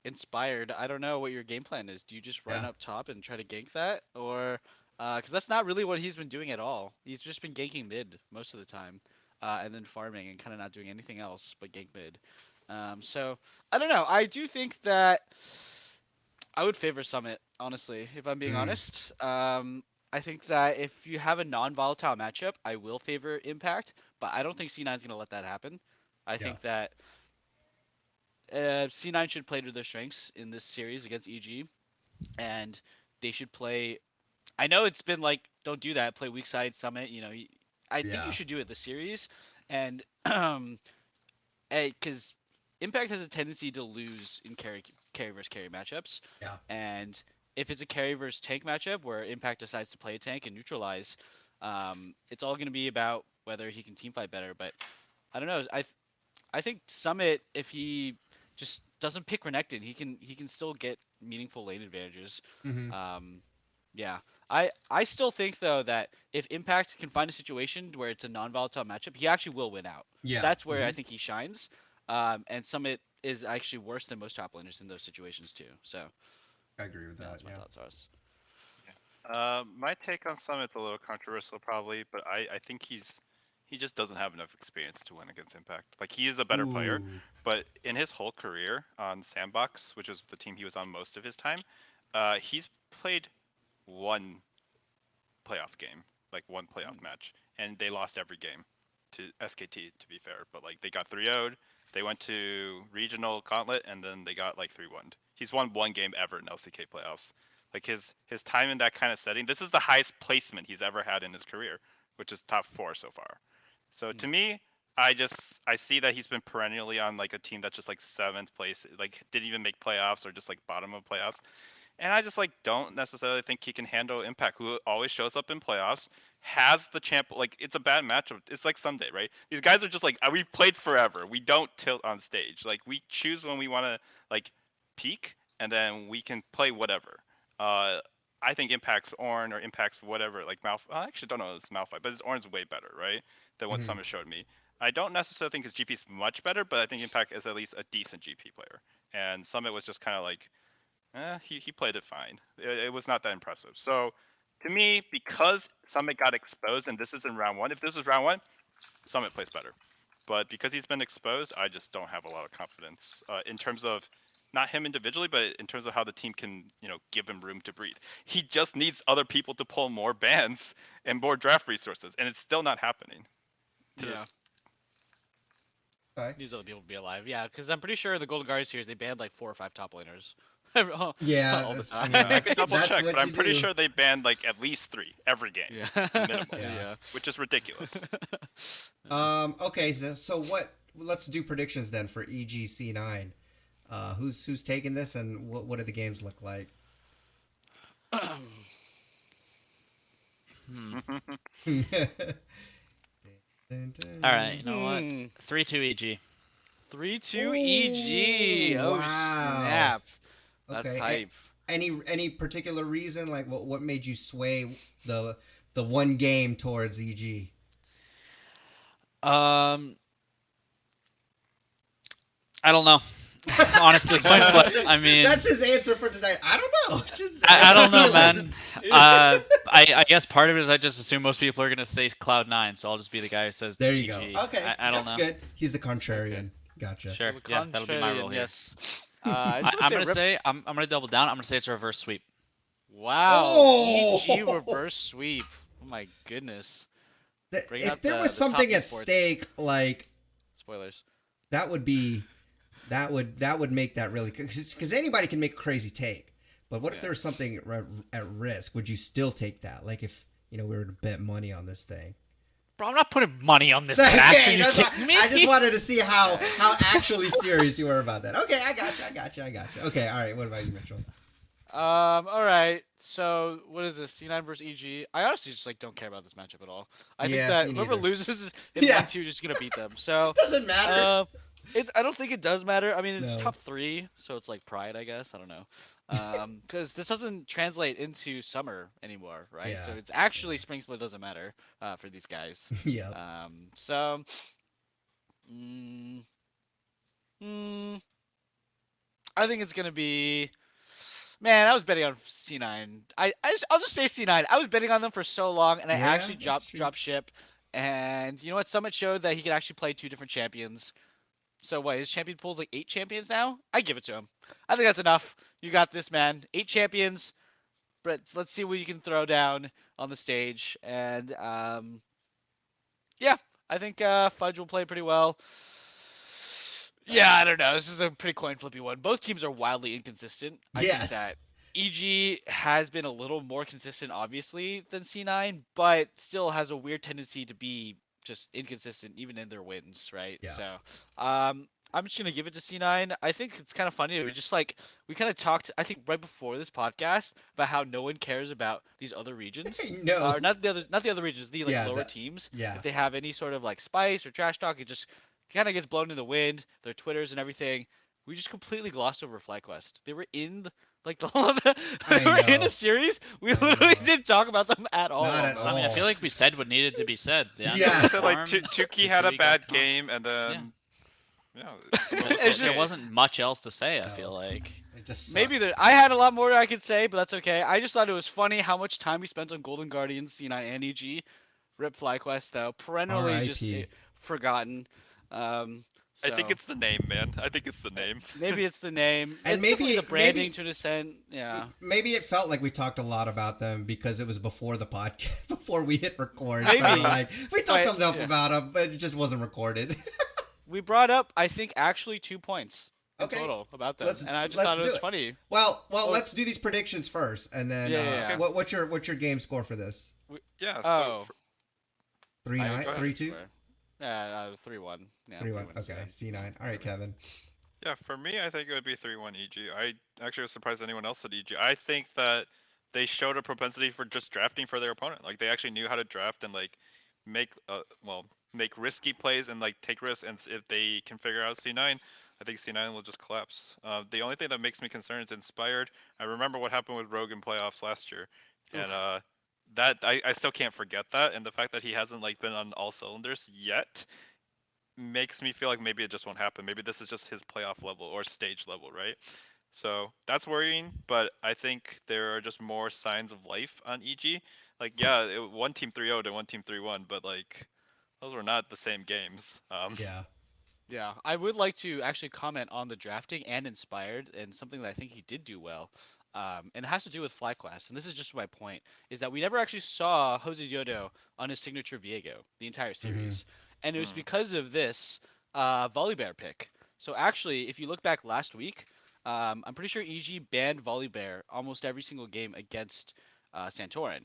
inspired, I don't know what your game plan is. Do you just run up top and try to gank that, or because that's not really what he's been doing at all. He's just been ganking mid most of the time, and then farming and kind of not doing anything else but gank mid. So I don't know. I do think that I would favor Summit, honestly, if I'm being honest. I think that if you have a non-volatile matchup, I will favor Impact, but I don't think C9 is going to let that happen. I think that C9 should play to their strengths in this series against EG, and they should play. I know it's been like, don't do that, play weak side Summit. I think you should do it this series, and because Impact has a tendency to lose in carry versus carry matchups. Yeah. And if it's a carry versus tank matchup where Impact decides to play a tank and neutralize, it's all going to be about whether he can teamfight better. But I don't know. I think Summit, if he just doesn't pick Renekton, he can still get meaningful lane advantages. Yeah. I still think though that if Impact can find a situation where it's a non-volatile matchup, he actually will win out. Yeah. That's where I think he shines. And Summit is actually worse than most top laners in those situations too. So I agree with that. That's my thoughts, Ars. My take on Summit's a little controversial probably, but I think he just doesn't have enough experience to win against Impact. Like he is a better player, but in his whole career on Sandbox, which was the team he was on most of his time, he's played one playoff game, like one playoff match, and they lost every game to SKT, to be fair. But like they got 3-0'd, they went to regional gauntlet, and then they got like 3-1'd. He's won one game ever in LCK playoffs. Like his time in that kind of setting, this is the highest placement he's ever had in his career, which is top 4 so far. So to me, I see that he's been perennially on like a team that's just like 7th place, like didn't even make playoffs or just like bottom of playoffs. And I just like don't necessarily think he can handle Impact, who always shows up in playoffs, has the champ. Like it's a bad matchup. It's like Sunday, right? These guys are just like we've played forever. We don't tilt on stage. Like we choose when we want to like peak, and then we can play whatever. I think Impact's Ornn or Impact's whatever, like Malphite. I actually don't know if it's Malphite, but his Ornn's way better, right? Than what Summit showed me. I don't necessarily think his GP is much better, but I think Impact is at least a decent GP player. And Summit was just kind of like, he played it fine. It was not that impressive. So to me, because Summit got exposed, and this is in round 1, if this was round 1, Summit plays better. But because he's been exposed, I just don't have a lot of confidence in terms of not him individually, but in terms of how the team can, give him room to breathe. He just needs other people to pull more bans and more draft resources, and it's still not happening. Needs other people to be alive. Yeah, because I'm pretty sure the Golden Guardians series they banned like 4 or 5 top laners. Yeah, all the time. I mean, I could double check, but I'm pretty do. sure they banned like at least 3 every game, minimum, Yeah. which is ridiculous. Okay, so what? Let's do predictions then for EGC9. Who's taking this, and what do the games look like? All right, you know what? 3-2 EG. 3-2 EG. Oh Wow. snap. That's Okay. hype. Any particular reason? Like what made you sway the one game towards EG? I don't know. Honestly, coin flip. I mean, That's his answer for tonight. I don't know. Just I don't know, feeling. man. I guess part of it is I just assume most people are gonna say Cloud9, so I'll just be the guy who says There EG. you go. Okay, I don't that's know. good. He's the contrarian. Gotcha. Sure. Well, the Yeah, that'll be my role contrarian, here. yes. I just I'm want to say, I'm gonna double down. I'm gonna say it's a reverse sweep. wow, Oh! EG reverse sweep. Oh my goodness. Bring If up there the was something top at esports. stake, like Spoilers. that would make that really, because anybody can make a crazy take. But what if Yeah. there was something at risk? Would you still take that? Like if we were to bet money on this thing. Bro, I'm not putting money on this match. Are Okay, you kidding me? I just wanted to see how actually serious you were about that. Okay, I got you. Okay, all right. What about you, Mitchell? All right. So what is this? C9 versus EG. I honestly just don't care about this matchup at all. I think Yeah, that me whoever neither. loses in Yeah. 1-2 just gonna beat them. So Doesn't matter. I don't think it does matter. I mean, it's No. top 3, so it's like pride, I guess. I don't know. Because this doesn't translate into summer anymore, right? So Yeah. it's actually spring split doesn't matter for these guys. Yeah. So, mm, mm, I think it's gonna be. Man, I was betting on C9. I'll just say C9. I was betting on them for so long, and I Yeah, actually that's true. dropped ship. And you know what? Summit showed that he could actually play 2 different champions. So what? His champion pool's 8 champions now. I give it to him. I think that's enough. You got this, man. 8 champions. But let's see what you can throw down on the stage. And yeah, I think Fudge will play pretty well. Yeah, I don't know. This is a pretty coin flippy one. Both teams are wildly inconsistent. I think Yes. that EG has been a little more consistent, obviously, than C9, but still has a weird tendency to be just inconsistent, even in their wins, right? Yeah. So, I'm just gonna give it to C9. I think it's kind of funny. We kind of talked, I think, right before this podcast about how no one cares about these other regions. No. Or not the other regions, the Yeah, lower teams. yeah. If they have any sort of spice or trash talk, it just kind of gets blown in the wind. Their Twitters and everything. We just completely glossed over FlyQuest. They were in they were in know. a series. We I literally know. didn't talk about them at all. Not at I mean, I all. feel like we said what needed to be said. The Yeah. So like underperformed, Tuki had a Tukui bad got pumped. game, and then yeah, It's There just- wasn't much else to say. I No. feel like. It just Maybe sucked. I had a lot more I could say, but that's okay. I just thought it was funny how much time we spent on Golden Guardians, C9, and EG. Rip FlyQuest though, perennially just R.I.P.. forgotten. I think So, it's the name, man. I think it's the name. maybe it's the name. And It's maybe definitely the branding maybe- to an extent. Yeah. Maybe it felt like we talked a lot about them because it was before the podcast, before we hit record. Maybe. So we talked But, enough yeah. about them, but it just wasn't recorded. We brought up, I think, actually 2 points in Okay. total about them, Let's- and I just let's thought it do was it. funny. well, Oh. let's do these predictions first, and then Yeah. what's your game score for this? Yeah. Oh. So 3-9, go ahead. 3-2, Yeah, 3-1. Yeah, 3-1. 3-1 Okay, C9. C9. All right, Kevin. yeah, for me, I think it would be 3-1 EG. I actually was surprised anyone else said EG. I think that they showed a propensity for just drafting for their opponent. Like they actually knew how to draft and make risky plays and take risks. And if they can figure out C9, I think C9 will just collapse. The only thing that makes me concerned is Inspired. I remember what happened with Rogue in playoffs last year, and that I still can't forget that. And the fact that he hasn't been on all cylinders yet makes me feel like maybe it just won't happen. Maybe this is just his playoff level or stage level, right? So that's worrying, but I think there are just more signs of life on EG. One team 3-0 to one team 3-1, but those were not the same games. Yeah. Yeah, I would like to actually comment on the drafting and Inspired, and something that I think he did do well. And it has to do with FlyQuest, and this is just my point, is that we never actually saw Jose Diodo on his signature Viego the entire series. And it was because of this Volibear pick. So actually, if you look back last week, I'm pretty sure EG banned Volibear almost every single game against Santorin.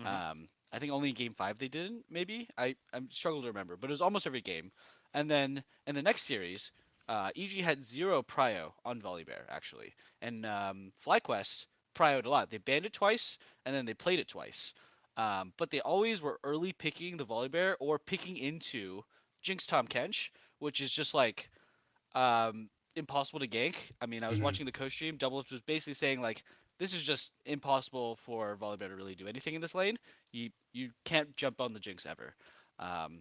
I think only in game 5 they didn't, maybe? I'm struggle to remember, but it was almost every game. And then in the next series, EG had 0 prio on Volibear, actually. And FlyQuest prioed a lot. They banned it twice, and then they played it twice. But they always were early picking the Volibear or picking into Jinx Tom Kench, which is just impossible to gank. I mean, I was Hmm. watching the co-stream. Double Lips was basically saying like, this is just impossible for Volibear to really do anything in this lane. You can't jump on the Jinx ever, um,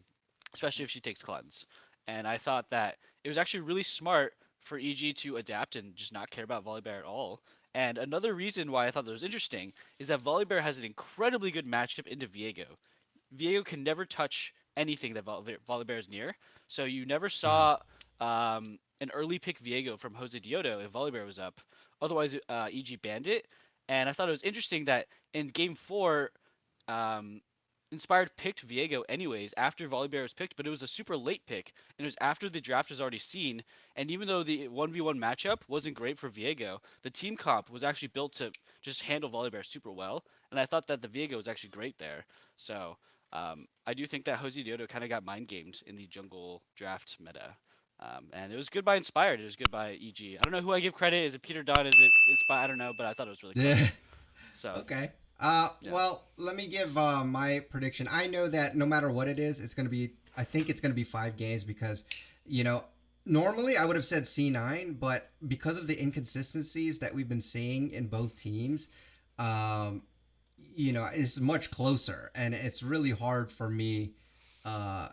especially if she takes cleanse. And I thought that it was actually really smart for EG to adapt and just not care about Volibear at all. And another reason why I thought that was interesting is that Volibear has an incredibly good matchup into Viego. Viego can never touch anything that Volibear is near. So you never Hmm. saw an early pick Viego from Jose Diodo if Volibear was up. Otherwise, EG banned it. And I thought it was interesting that in game four, um, Inspired picked Viego anyways after Volibear was picked, but it was a super late pick, and it was after the draft was already seen. And even though the 1v1 matchup wasn't great for Viego, the team comp was actually built to just handle Volibear super well, and I thought that the Viego was actually great there. So I do think that Jose Diodo kind of got mind gamed in the jungle draft meta. And it was good by Inspired. It was good by EG. I don't know who I give credit. Is it Peter Dunn? Is it Inspired? I don't know, but I thought it was really Yeah. clever. So Okay. yeah. Well, let me give my prediction. I know that no matter what it is, it's going to be, I think it's going to be 5 games because, you know, normally I would have said C9, but because of the inconsistencies that we've been seeing in both teams, um, it's much closer and it's really hard for me uh,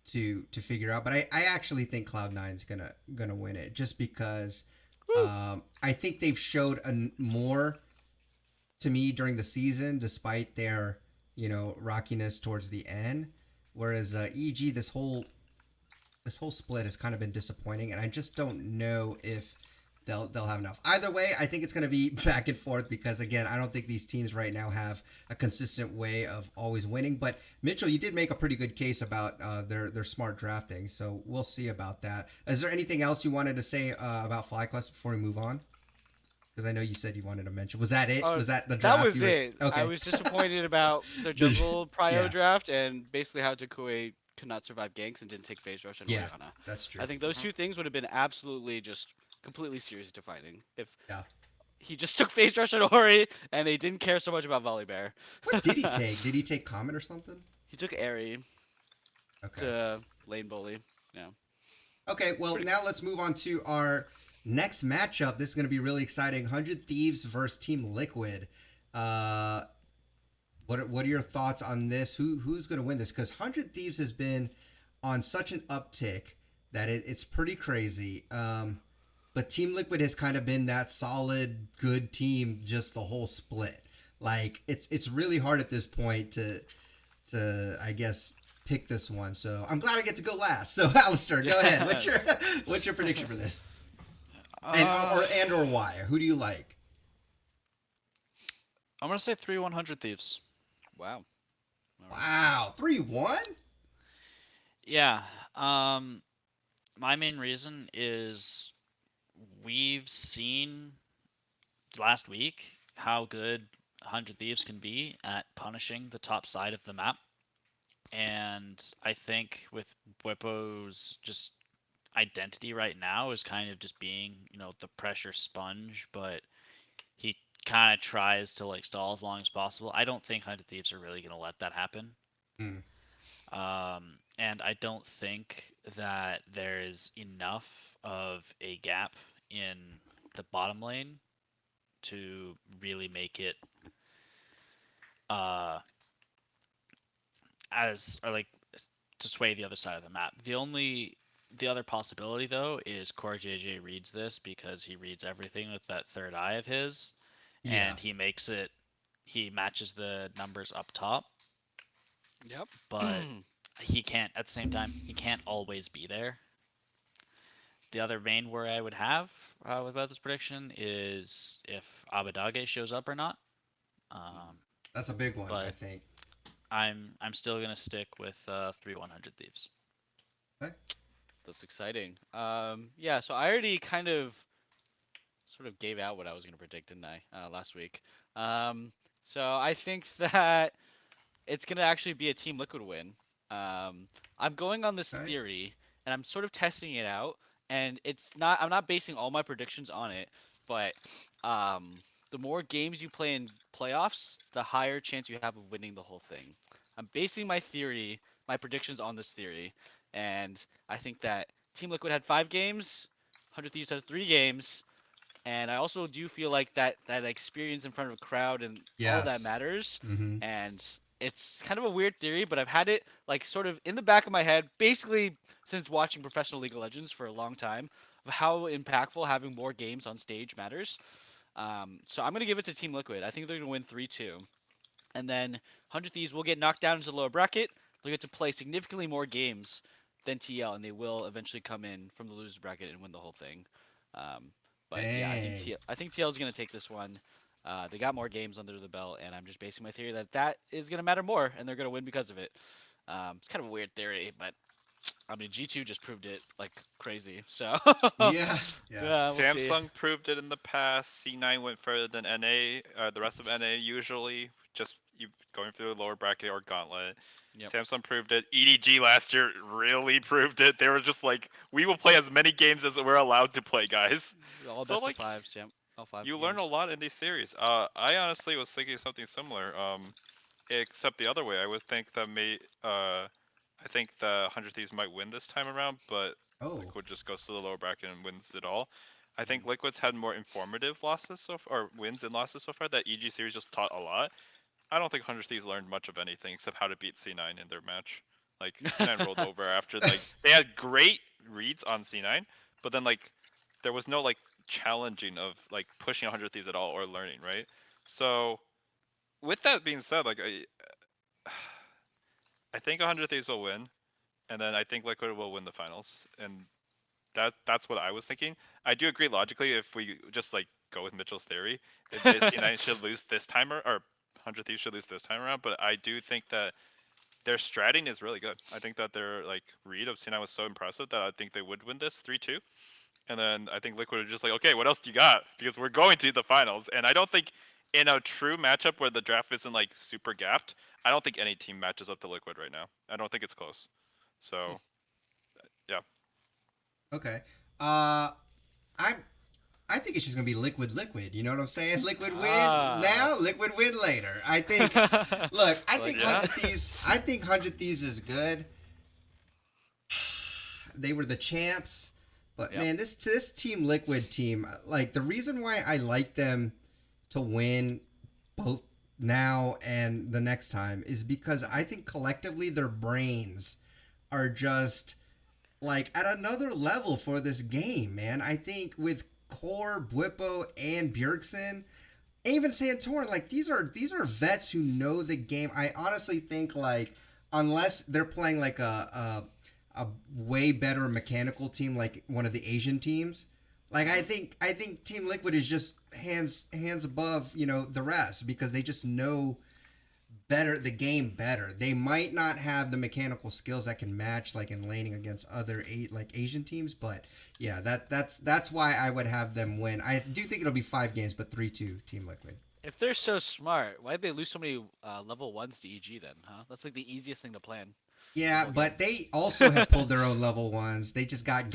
to figure out. But I actually think Cloud9's gonna win it just because Woo! I think they've showed more to me during the season, despite their rockiness towards the end. Whereas EG, this whole split has kind of been disappointing, and I just don't know if they'll have enough. Either way, I think it's going to be back and forth because again, I don't think these teams right now have a consistent way of always winning. But Mitchell, you did make a pretty good case about their smart drafting, so we'll see about that. Is there anything else you wanted to say about FlyQuest before we move on? Because I know you said you wanted to mention. Was that it? Uh, Was that the that draft was you were? it. I Okay. was disappointed about their The- jungle prio yeah. draft and basically how Takui could not survive ganks and didn't take phase rush and Yeah. Oriana. That's true. I think those two things would have been absolutely just completely series defining if Yeah. he just took phase rush and Ori and they didn't care so much about Volibear. What did he take? Did he take Comet or something? He took Airy Okay. to lane bully. Yeah. Okay. Well, Pretty now let's move on to our next matchup. This is going to be really exciting. 100 Thieves versus Team Liquid. Uh, what are your thoughts on this? Who's going to win this? Because 100 Thieves has been on such an uptick that it's pretty crazy. But Team Liquid has kind of been that solid, good team just the whole split. Like it's really hard at this point to I guess pick this one. So I'm glad I get to go last. So Alistair, go ahead. What's your yes. what's your prediction for this? And Uh, or why? Who do you like? I'm gonna say 3 100 Thieves. Wow. All right. Wow, 3-1. Yeah. Um, my main reason is we've seen last week how good 100 Thieves can be at punishing the top side of the map. And I think with Bwipo's just identity right now is kind of just being, the pressure sponge, but he kind of tries to like stall as long as possible. I don't think 100 Thieves are really going to let that happen. Mm. And I don't think that there is enough of a gap in the bottom lane to really make it uh as or like to sway the other side of the map. The other possibility though is Core JJ reads this because he reads everything with that third eye of his, Yeah. and he matches the numbers up top, Yep. but he can't at the same time he can't always be there. The other main worry I would have about this prediction is if Abadage shows up or not. Um, That's a big one, I but think. I'm still gonna stick with 3 100 Thieves. Okay. That's exciting. Yeah, so I already kind of sort of gave out what I was going to predict, didn't I, last week? So I think that it's going to actually be a Team Liquid win. I'm going on this Okay. theory, and I'm sort of testing it out, and I'm not basing all my predictions on it, but um, the more games you play in playoffs, the higher chance you have of winning the whole thing. I'm basing my predictions on this theory, and I think that Team Liquid had 5 games. 100 Thieves has 3 games, and I also do feel like that experience in front of a crowd and all of that Yes. matters. Mm-hmm. And it's kind of a weird theory, but I've had it like sort of in the back of my head basically since watching professional League of Legends for a long time of how impactful having more games on stage matters. So I'm gonna give it to Team Liquid. I think they're gonna win 3-2, and then 100 Thieves will get knocked down into the lower bracket. They'll get to play significantly more games than TL, and they will eventually come in from the losers bracket and win the whole thing. Um, but yeah, Dang. I think TL is gonna take this one. They got more games under the belt, and I'm just basing my theory that that is gonna matter more, and they're gonna win because of it. It's kind of a weird theory, but I mean G2 just proved it like crazy. So Yeah. Yeah. yeah, we'll see. Samsung proved it in the past. C9 went further than NA, the rest of NA usually, just you going through the lower bracket or gauntlet. Yep. Samsung proved it. EDG last year really proved it. They were just like, we will play as many games as we're allowed to play, guys. All So best of like, fives. Yep. All 5 you learn a games. lot in these series. I honestly was thinking something similar. Except the other way. I would think that I think the 100 Thieves might win this time around, but Oh. Liquid just goes to the lower bracket and wins it all. I think Mhm. Liquid's had more informative losses so far, or wins and losses so far. That EG series just taught a lot. I don't think 100 Thieves learned much of anything except how to beat C9 in their match. Like C9 rolled over after like they had great reads on C9, but then like there was no like challenging of like pushing 100 Thieves at all or learning, right? So with that being said, like I think 100 Thieves will win, and then I think Liquid will win the finals, and that's what I was thinking. I do agree logically if we just like go with Mitchell's theory, that C9 should lose this time or 100 Thieves should lose this time around, but I do think that their stratting is really good. I think that their like read of C9 was so impressive that I think they would win this 3-2. And then I think Liquid are just like, okay, what else do you got? Because we're going to the finals. And I don't think in a true matchup where the draft isn't like super gapped, I don't think any team matches up to Liquid right now. I don't think it's close. So yeah. Okay. I I think it's just gonna be liquid. You know what I'm saying? Liquid win Ah. now, liquid win later. I think. Look, I Like think Yeah. Hundred Thieves. I think Hundred Thieves is good. They were the champs, but Yep. man, this Team Liquid team, like the reason why I like them to win both now and the next time is because I think collectively their brains are just like at another level for this game, man. I think with Core, Bwipo, and Bjergsen, even Santorin, like these are vets who know the game. I honestly think like unless they're playing like a way better mechanical team like one of the Asian teams, like I think Team Liquid is just hands above the rest because they just know better the game better. They might not have the mechanical skills that can match like in laning against other like Asian teams, but yeah, that's why I would have them win. I do think it'll be 5 games, but 3-2 Team Liquid. If they're so smart, why'd they lose so many level ones to EG then, huh? That's like the easiest thing to plan the Yeah, whole game. but they also have pulled their own level ones. They just got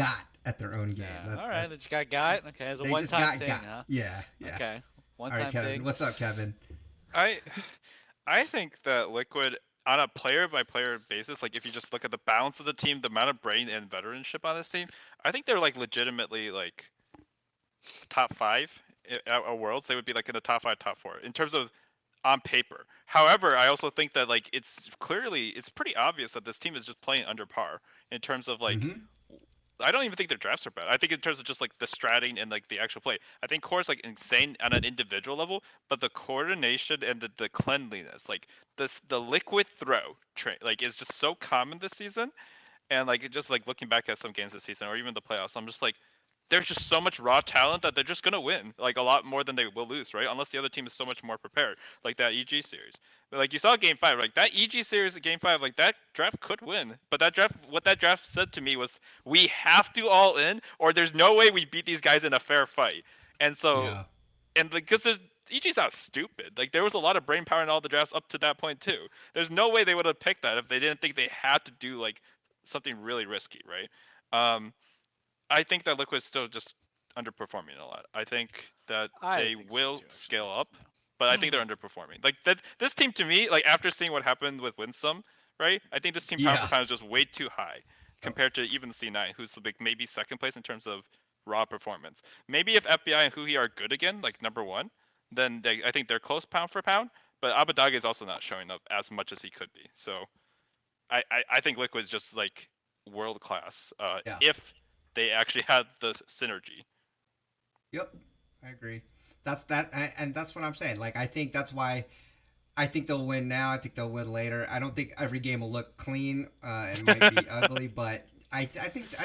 at their own game. Yeah. That, All right. that They just got. Okay, as a they just one-time thing, got. huh? Yeah, yeah. Okay. All right, One-time Kevin. thing. What's up, Kevin? I I think that Liquid on a player by player basis, like if you just look at the balance of the team, the amount of brain and veteranship on this team, I think they're like legitimately like top five at Worlds. They would be like in the top five, top four in terms of on paper. However, I also think that like it's pretty obvious that this team is just playing under par in terms of like Mm-hmm. I don't even think their drafts are bad. I think in terms of just like the stratting and like the actual play, I think Core is like insane on an individual level, but the coordination and the cleanliness, like the liquid throw train, like is just so common this season. And like just like looking back at some games this season or even the playoffs, I'm just like, there's just so much raw talent that they're just gonna win, like a lot more than they will lose, right? Unless the other team is so much more prepared, like that EG series. But like you saw Game Five, like that EG series at Game Five, like that draft could win. But that draft, what that draft said to me was, we have to all in, or there's no way we beat these guys in a fair fight. And so, Yeah. and because there's EG's not stupid. Like there was a lot of brain power in all the drafts up to that point too. There's no way they would have picked that if they didn't think they had to do like something really risky, right? Um, I think that Liquid's still just underperforming a lot. I think that I they think so will too, scale actually. up, but I think they're underperforming. Like that, this team to me, like after seeing what happened with Winsome, right? I think this team power for Yeah. pound is just way too high Oh, compared to even C9, who's like maybe second place in terms of raw performance. Maybe if FBI and Huhi are good again, like number one, then I think they're close pound for pound. But Abadage is also not showing up as much as he could be. So I think Liquid's just like world class. Yeah. If they actually had the synergy. Yep, I agree. And that's what I'm saying. Like, I think that's why I think they'll win now. I think they'll win later. I don't think every game will look clean. It might be ugly, but I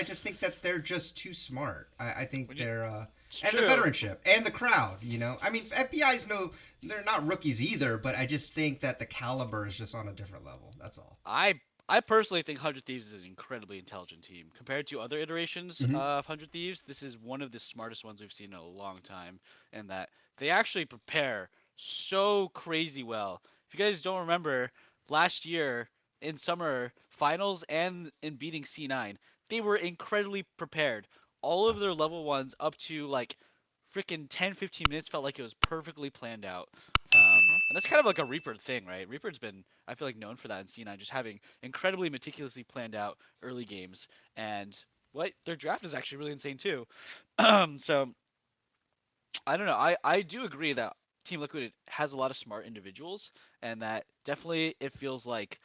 just think that they're just too smart. I think they're and the veteranship and the crowd. You know, I mean, FBI's they're not rookies either, but I just think that the caliber is just on a different level. That's all. I personally think 100 Thieves is an incredibly intelligent team. Compared to other iterations of 100 Thieves, this is one of the smartest ones we've seen in a long time, and that they actually prepare so crazy well. If you guys don't remember, last year in summer finals and in beating C9, they were incredibly prepared. All of their level ones up to like freaking 10-15 minutes felt like it was perfectly planned out. And that's kind of like a Reaper thing, right? Reaper's been, I feel like, known for that in C9, just having incredibly meticulously planned out early games. And their draft is actually really insane too. So I don't know. I do agree that Team Liquid has a lot of smart individuals, and that definitely it feels like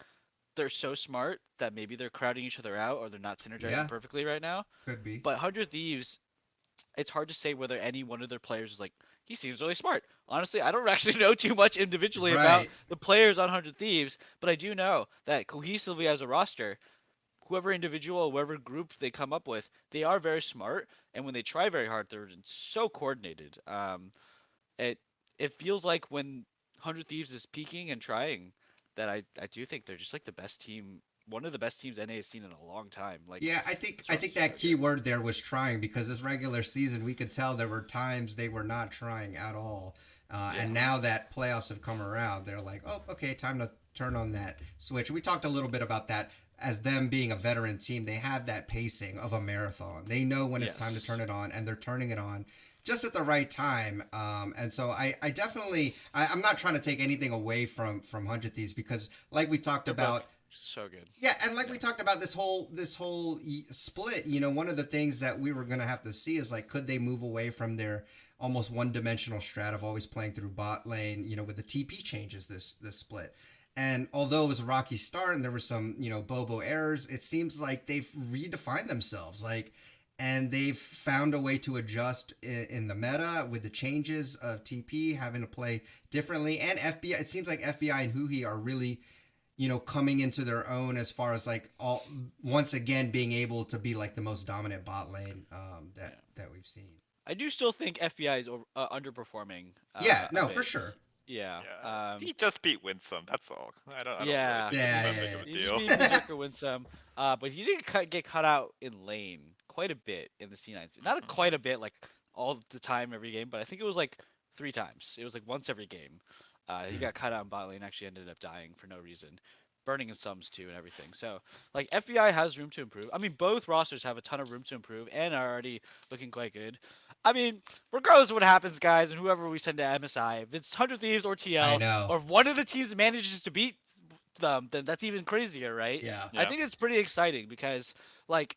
they're so smart that maybe they're crowding each other out or they're not synergizing perfectly right now. Could be. But 100 Thieves, it's hard to say whether any one of their players is like, he seems really smart. Honestly, I don't actually know too much individually about the players on 100 Thieves, but I do know that cohesively as a roster, whoever individual, whoever group they come up with, they are very smart, and when they try very hard, they're so coordinated. It feels like when 100 Thieves is peaking and trying, that I do think they're just like the best team, one of the best teams NA has seen in a long time. Like, yeah, I think that key word there was trying, because this regular season we could tell there were times they were not trying at all. And now that playoffs have come around, they're like, oh, okay, time to turn on that switch. We talked a little bit about that. As them being a veteran team, they have that pacing of a marathon. They know when it's time to turn it on, and they're turning it on just at the right time. And so I definitely, I'm not trying to take anything away from 100 Thieves, because like we talked about, so good. Yeah, and like we talked about this whole split, you know, one of the things that we were going to have to see is, like, could they move away from their almost one-dimensional strat of always playing through bot lane, you know, with the TP changes this split. And although it was a rocky start and there were some, you know, Bobo errors, it seems like they've redefined themselves, like, and they've found a way to adjust in the meta with the changes of TP, having to play differently. And FBI, it seems like FBI and Huhi are really, you know, coming into their own as far as, like, once again being able to be like the most dominant bot lane that we've seen. I do still think FBI is underperforming. For sure. Yeah. He just beat Winsome. That's all. I don't really think yeah. it's that big of a He deal. just beat Beserker Winsome, but he did get cut out in lane quite a bit in the C9. Not quite a bit, like all the time every game, but I think it was like 3 times. It was like once every game. He got cut out in bot lane, actually ended up dying for no reason. Burning in sums too and everything. So, like, FBI has room to improve. I mean, both rosters have a ton of room to improve and are already looking quite good. I mean, regardless of what happens, guys, and whoever we send to MSI, if it's 100 Thieves or TL, or if one of the teams manages to beat them, then that's even crazier, right? Yeah. I think it's pretty exciting because, like,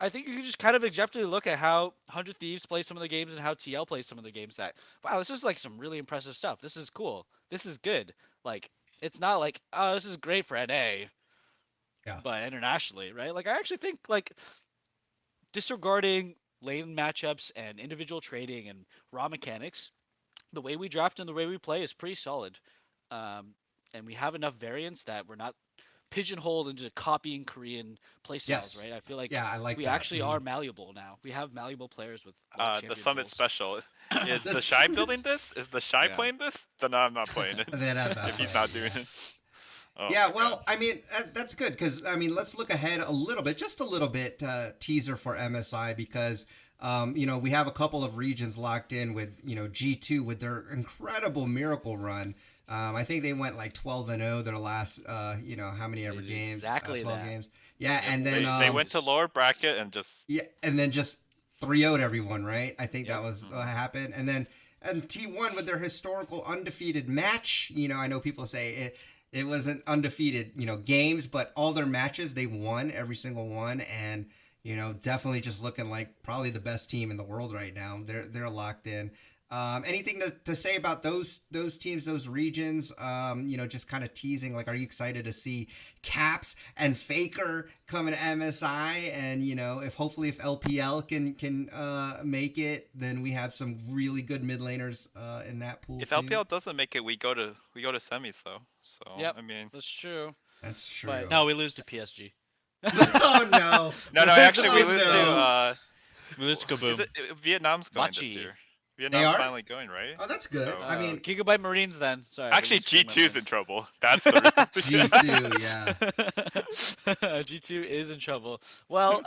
I think you can just kind of objectively look at how 100 Thieves play some of the games and how TL plays some of the games that, wow, this is like some really impressive stuff. This is cool. This is good. Like, it's not like, oh, this is great for NA, but internationally, right? Like, I actually think, like, disregarding lane matchups and individual trading and raw mechanics, the way we draft and the way we play is pretty solid. And we have enough variance that we're not pigeonholed into copying Korean playstyles, right? I feel like we actually are malleable now. We have malleable players with the Summit roles. Special. Is the Shy building this? Is the Shy playing this? Then I'm not playing it. If he's not doing it. Oh, well, I mean, that's good, because, I mean, let's look ahead a little bit, just a little bit, teaser for MSI, because, you know, we have a couple of regions locked in with, you know, G2 with their incredible miracle run. I think they went like 12-0 their last, you know, how many ever games? Exactly 12 that. games. Yeah, and then they went to lower bracket and just and then just 3-0'd everyone, right? I think that was what happened. And then T1 with their historical undefeated match. You know, I know people say it wasn't undefeated, you know, games, but all their matches they won every single one, and definitely just looking like probably the best team in the world right now. They're locked in. Anything to say about those teams, those regions? Just kind of teasing. Like, are you excited to see Caps and Faker coming to MSI? And if LPL can make it, then we have some really good mid laners in that pool. If too. LPL doesn't make it, we go to semis though. So Yep, I mean, that's true. That's true. But No, we lose to PSG. Oh no. no. Actually, we Oh, lose no. to We lose to Kaboom. Vietnam's going this Machi. year. They Vietnam's are? finally going, right? Oh, that's good. So- I mean, Gigabyte Marines then. Sorry. Actually, we lose to G2's Gigabyte in trouble. That's the reason. G2, yeah. G2 is in trouble. Well,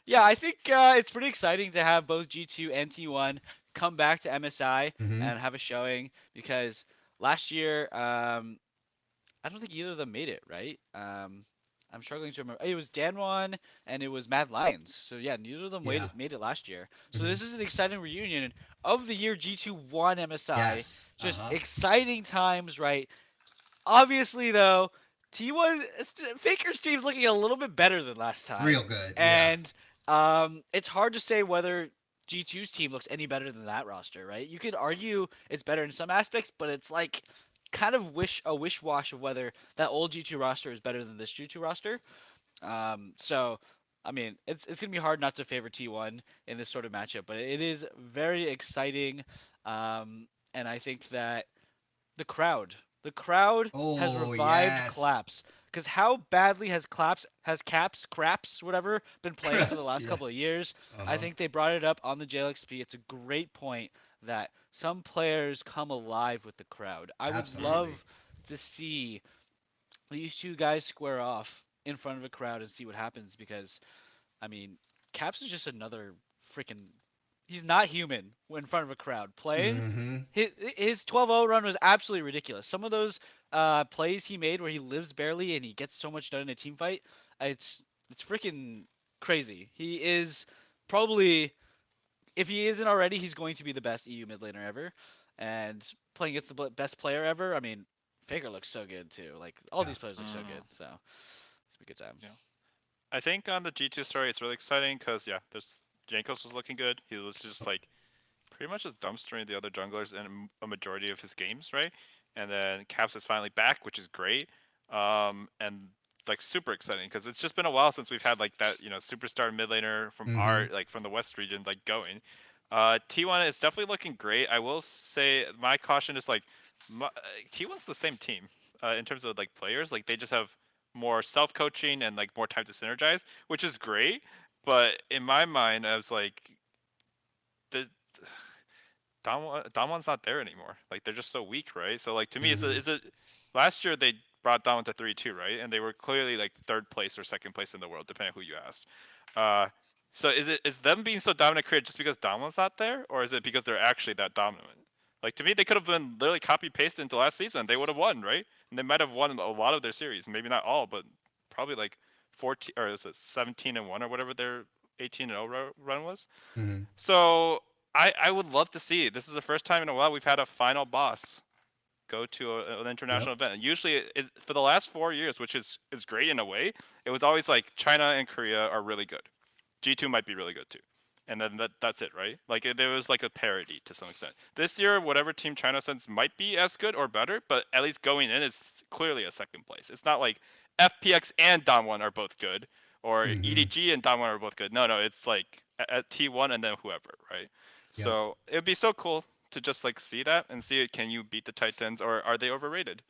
yeah, I think it's pretty exciting to have both G2 and T1 come back to MSI Mhm. and have a showing because last year, I don't think either of them made it, right? I'm struggling to remember. It was Danwon and it was Mad Lions. So yeah, neither of them Yeah. made it last year. So Mhm. this is an exciting reunion of the year G2 won MSI. Yes. Just Uh-huh. exciting times, right? Obviously, though, T1 Faker's team's looking a little bit better than last time. Real good. Yeah. And it's hard to say whether G2's team looks any better than that roster, right? You could argue it's better in some aspects, but it's like kind of a wish-wash of whether that old G2 roster is better than this G2 roster. So I mean, it's gonna be hard not to favor T1 in this sort of matchup, but it is very exciting. And I think that the crowd has Oh, revived yes. Claps. Because how badly has Craps, whatever, been playing for the Craps, last yeah. couple of years? Uh-huh. I think they brought it up on the JLXP. It's a great point that some players come alive with the crowd. I would Absolutely. love to see these two guys square off in front of a crowd and see what happens because, I mean, Caps is just another freaking. He's not human in front of a crowd. Playing Mhm. his 12-0 run was absolutely ridiculous. Some of those plays he made where he lives barely and he gets so much done in a team fight, it's freaking crazy. He is probably, if he isn't already, he's going to be the best EU mid laner ever. And playing against the best player ever, I mean, Faker looks so good too. Like all Yeah. these players look so good. So it's a good time. Yeah. I think on the G2 story, it's really exciting because there's Jankos was looking good. He was just like pretty much just dumpstering the other junglers in a majority of his games, right? And then Caps is finally back, which is great. And like super exciting because it's just been a while since we've had like that, superstar mid laner from from the West region like going. T1 is definitely looking great. I will say my caution is like T1's the same team in terms of like players. Like they just have more self-coaching and like more time to synergize, which is great. But in my mind, I was like, the Damwon's not there anymore. Like they're just so weak, right? So like to me, is it last year they brought Damwon to 3-2, right? And they were clearly like third place or second place in the world, depending on who you asked. So is them being so dominant created just because Damwon's not there, or is it because they're actually that dominant? Like to me, they could have been literally copy pasted into last season. They would have won, right? And they might have won a lot of their series, maybe not all, but probably like 14 or is it 17-1 or whatever their 18-0 run was. Mhm. So I would love to see. This is the first time in a while we've had a final boss go to an international event. And usually, for the last 4 years, which is great in a way, it was always like China and Korea are really good. G2 might be really good too. And then that's it, right? Like there was like a parity to some extent. This year, whatever team China sends might be as good or better, but at least going in is clearly a second place. It's not like FPX and Damwon are both good, or EDG and Damwon are both good. No, it's like at T1 and then whoever, right? Yep. So it'd be so cool to just like see that and see, can you beat the Titans or are they overrated?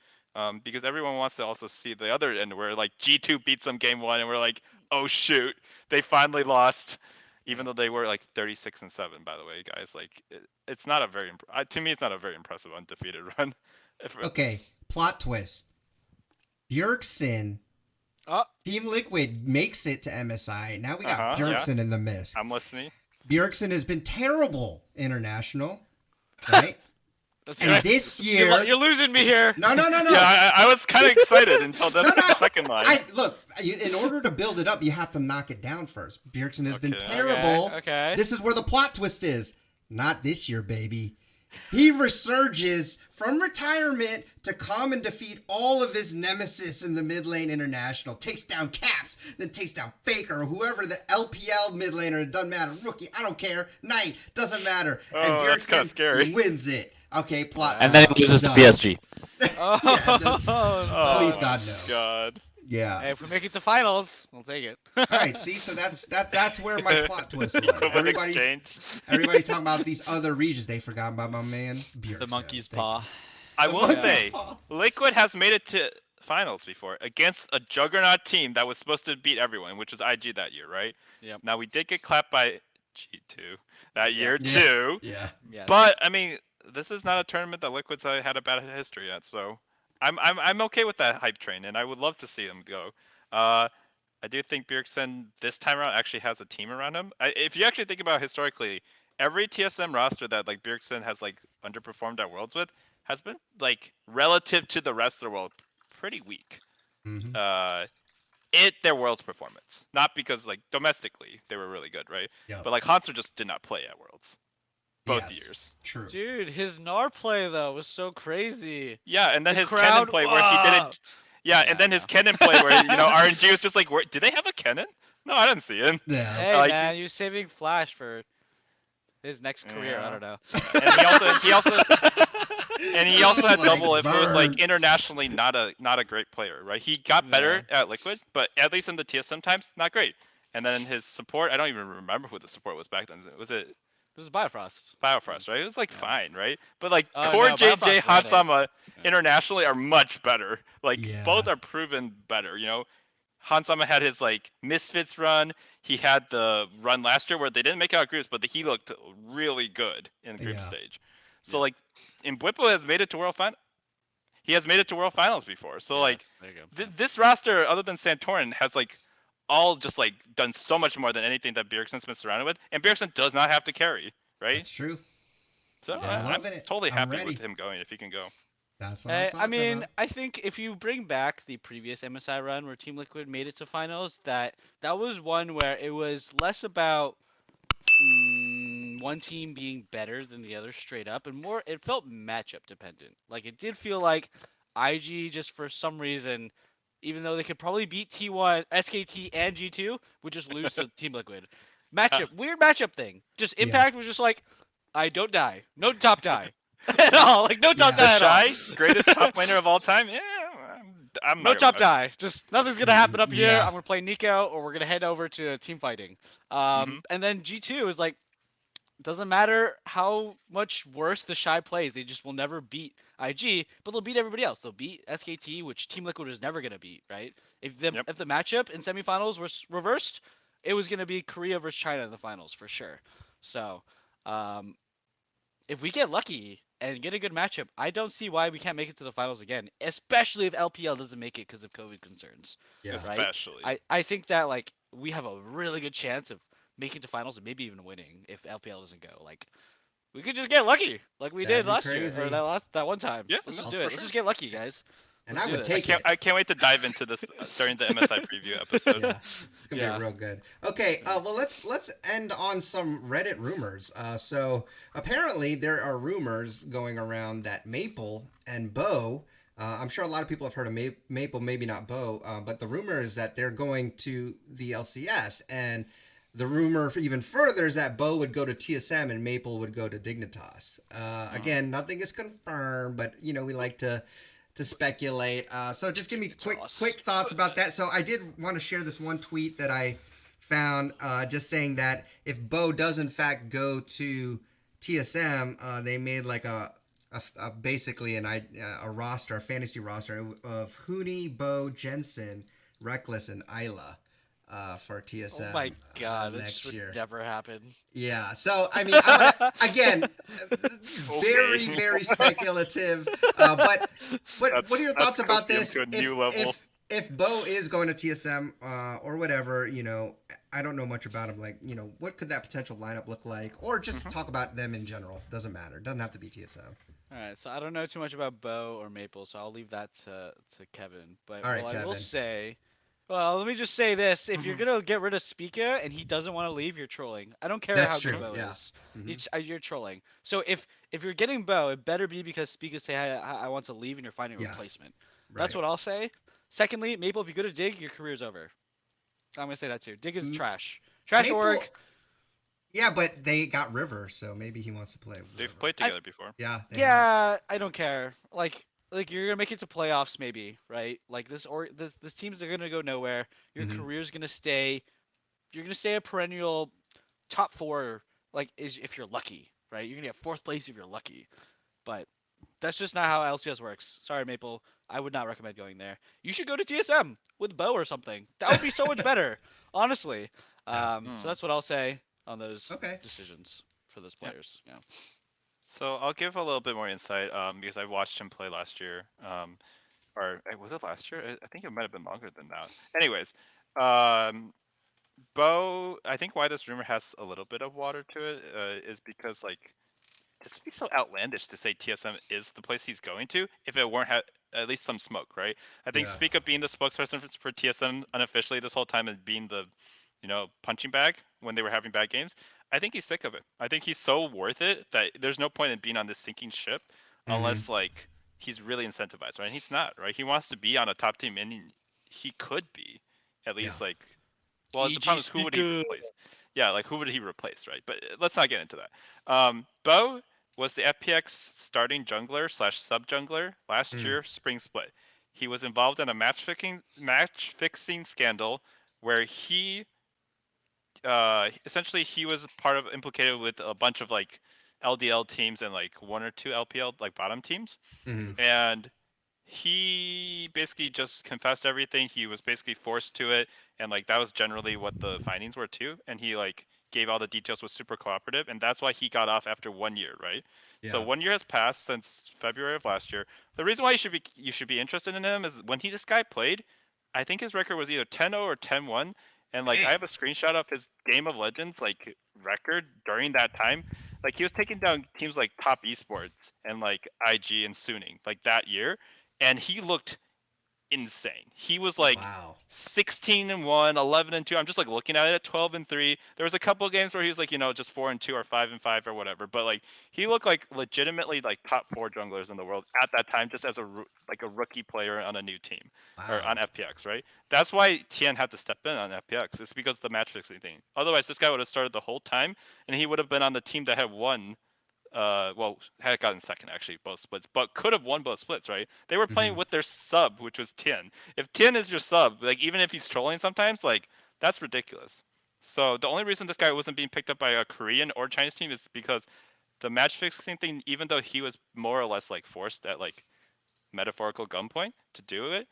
Because everyone wants to also see the other end where like G2 beats them game one and we're like, oh shoot, they finally lost. Even though they were like 36-7, by the way, guys, like it's not a very to me it's not a very impressive undefeated run. Okay, plot twist. Bjergsen, Team Liquid makes it to MSI. Now we got Bjergsen in the mist. I'm listening. Bjergsen has been terrible international, right? That's and right. this year, You're losing me here. No. Yeah, I was kind of excited until the second line. Look, in order to build it up, you have to knock it down first. Bjergsen has been terrible. Okay. This is where the plot twist is. Not this year, baby. he resurges from retirement to come and defeat all of his nemesis in the mid lane international. Takes down Caps, then takes down Faker, or whoever the LPL mid laner. It doesn't matter. Rookie, I don't care. Knight, doesn't matter. And that's kinda scary. wins it. Okay, plot. And then twist, he loses to done. PSG. Oh, Oh, Please, my God, no. God. Yeah. Hey, if we make it to finals, we'll take it. All right, see, so that's where my plot twist was. With Everybody exchange. talking about these other regions. They forgot about my man Bjergsen. The monkey's Thank paw. I The will monkey's say, paw. Liquid has made it to finals before against a juggernaut team that was supposed to beat everyone, which was IG that year, right? Yep. Now we did get clapped by G2 that year Yeah. too, Yeah. Yes. but I mean, this is not a tournament that Liquid's had a bad history at, so I'm okay with that hype train, and I would love to see them go. I do think Bjergsen this time around actually has a team around him. If you actually think about historically, every TSM roster that like Bjergsen has like underperformed at Worlds with has been like relative to the rest of the world pretty weak. Mm-hmm. Their Worlds performance, not because like domestically they were really good, right? Yeah. But like Hanser just did not play at Worlds both Yes, years. True. Dude, his Gnar play though was so crazy. Yeah, and then The his crowd- Kennen play where he didn't. Yeah, Yeah, and then I his know. Kennen play where RNG was just like, did they have a Kennen? No, I didn't see him. Yeah. Hey Like- man, you saving Flash for his next career. I Yeah. don't know. And he also had Like double if it was like burn. internationally not a great player, right? He got better at Liquid, but at least in the TSM times, not great. And then his support, I don't even remember who the support was back then. Was it This is Bifrost. Biofrost, right? It was like Yeah. fine, right? But like Oh, Core no, JJ, Biofrost ran it. Hansama Yeah. internationally are much better. Like Yeah. both are proven better, Hansama had his like Misfits run. He had the run last year where they didn't make out groups, but he looked really good in group Yeah. stage. So Yeah. like, Mbwipo has made it to World Final. He has made it to World Finals before. So like, Yes, there you go. this roster, other than Santorin, has like all just like done so much more than anything that Bjergsen's been surrounded with, and Bjergsen does not have to carry, right? That's true. So Yeah, I'm I'm loving it. totally I'm happy ready. with him going if he can go. That's what I'm I talking mean, about. I think if you bring back the previous MSI run where Team Liquid made it to finals, that was one where it was less about one team being better than the other straight up, and more it felt matchup dependent. Like it did feel like IG just for some reason, even though they could probably beat T1, SKT, and G2, would just lose to Team Liquid. Weird matchup thing. Just Yeah. Impact was just like, I don't die, no top die at all. Like no top Yeah. die at all. Shy, greatest top laner of all time. Yeah, I'm No not top gonna- die. Just nothing's gonna happen up here. Yeah. I'm gonna play Nico, or we're gonna head over to team fighting. And then G2 is like, doesn't matter how much worse the Shy plays, they just will never beat IG, but they'll beat everybody else. They'll beat SKT, which Team Liquid is never gonna beat, right? If the matchup in semifinals was reversed, it was gonna be Korea versus China in the finals for sure. So, if we get lucky and get a good matchup, I don't see why we can't make it to the finals again, especially if LPL doesn't make it because of COVID concerns. Yeah. Right? Especially. I think that like we have a really good chance of making it to finals and maybe even winning if LPL doesn't go. Like we could just get lucky, like we That'd did be last year crazy. or that one time. Yeah, Let's no, just do for it. sure. Let's just get lucky, guys. And Let's I do would this. take it. I can't wait to dive into this during the MSI preview episode. Yeah, it's gonna Yeah. be real good. Okay, well let's end on some Reddit rumors. So apparently there are rumors going around that Maple and Bo. I'm sure a lot of people have heard of Maple, maybe not Bo, but the rumor is that they're going to the LCS, and the rumor even further is that Bo would go to TSM and Maple would go to Dignitas. Again, nothing is confirmed, but we like to speculate. So just give me quick thoughts about that. So I did want to share this one tweet that I found, just saying that if Bo does in fact go to TSM, they made like basically a roster, a fantasy roster of Huni, Bo, Jensen, Reckless, and Isla. For TSM. Oh my god, that next just would year. never happen. Yeah, so I mean, again, very very speculative. But what are your thoughts about taking him this? to a new level. If Bo is going to TSM or whatever, I don't know much about him. Like, what could that potential lineup look like? Or just talk about them in general. Doesn't matter. Doesn't have to be TSM. All right, so I don't know too much about Bo or Maple, so I'll leave that to Kevin. But All right, what I will Kevin. say Well, let me just say this: if you're Mhm. gonna get rid of Spica and he doesn't want to leave, you're trolling. I don't care That's how good true. Bo Yeah. is. Mhm. You're trolling. So if you're getting Bo, it better be because Spica say I want to leave and you're finding a Yeah. replacement. That's Right. what I'll say. Secondly, Maple, if you go to Dig, your career's over. I'm gonna say that too. Dig is M- trash. Trash org. Maple. Yeah, but they got River, so maybe he wants to play with They've River. played together before. Yeah, they have. Yeah, I don't care. Like you're gonna make it to playoffs maybe, right? Like this teams are gonna go nowhere. Your Hmm. career's gonna stay. You're gonna stay a perennial top four. Like is if you're lucky, right? You're gonna get fourth place if you're lucky. But that's just not how LCS works. Sorry, Maple. I would not recommend going there. You should go to TSM with Bo or something. That would be so much better, honestly. Yeah. So Hmm. that's what I'll say on those Okay. decisions for those Yeah. players. Yeah. So I'll give a little bit more insight because I watched him play last year. Or was it last year? I think it might have been longer than that. Anyways, um, Bo, I think why this rumor has a little bit of water to it is because like this would be so outlandish to say TSM is the place he's going to if it weren't at least some smoke, right? I think Yeah. speak of being the spokesperson for TSM unofficially this whole time and being the, punching bag when they were having bad games. I think he's sick of it. I think he's so worth it that there's no point in being on this sinking ship Hmm. unless like he's really incentivized, right? And he's not, right? He wants to be on a top team and he could be at Yeah. least like well, the EG problem is who would he speaker. replace? Yeah, like who would he replace, right? But let's not get into that. Bo was the FPX starting jungler slash sub jungler last Mm. year spring split. He was involved in a match fixing scandal where he essentially he was part of implicated with a bunch of like LDL teams and like one or two LPL like bottom teams, Hmm. and he basically just confessed everything. He was basically forced to it, and like that was generally what the findings were too. And he like gave all the details, was super cooperative, and that's why he got off after 1 year, right? So Yeah. 1 year has passed since February of last year. The reason why you should be interested in him is when this guy played, I think his record was either 10-0 or 10-1, and like I Dang. have a screenshot of his Game of Legends like record during that time. Like he was taking down teams like Top Esports and like IG and Suning like that year, and he looked insane. He was like Wow. 16-1, 11-2. I'm just like looking at it at 12-3. There was a couple of games where he was like, just 4-2 or 5-5 or whatever. But like he looked like legitimately like top four junglers in the world at that time, just as like a rookie player on a new team or Wow. on FPX, right? That's why Tien had to step in on FPX. It's because of the match fixing thing. Otherwise, this guy would have started the whole time, and he would have been on the team that had won well, had gotten second actually both splits, but could have won both splits, right? They were Hmm. playing with their sub, which was Tien. If Tien is your sub, like even if he's trolling sometimes, like that's ridiculous. So the only reason this guy wasn't being picked up by a Korean or Chinese team is because the match fixing thing, even though he was more or less like forced at like metaphorical gunpoint to do it,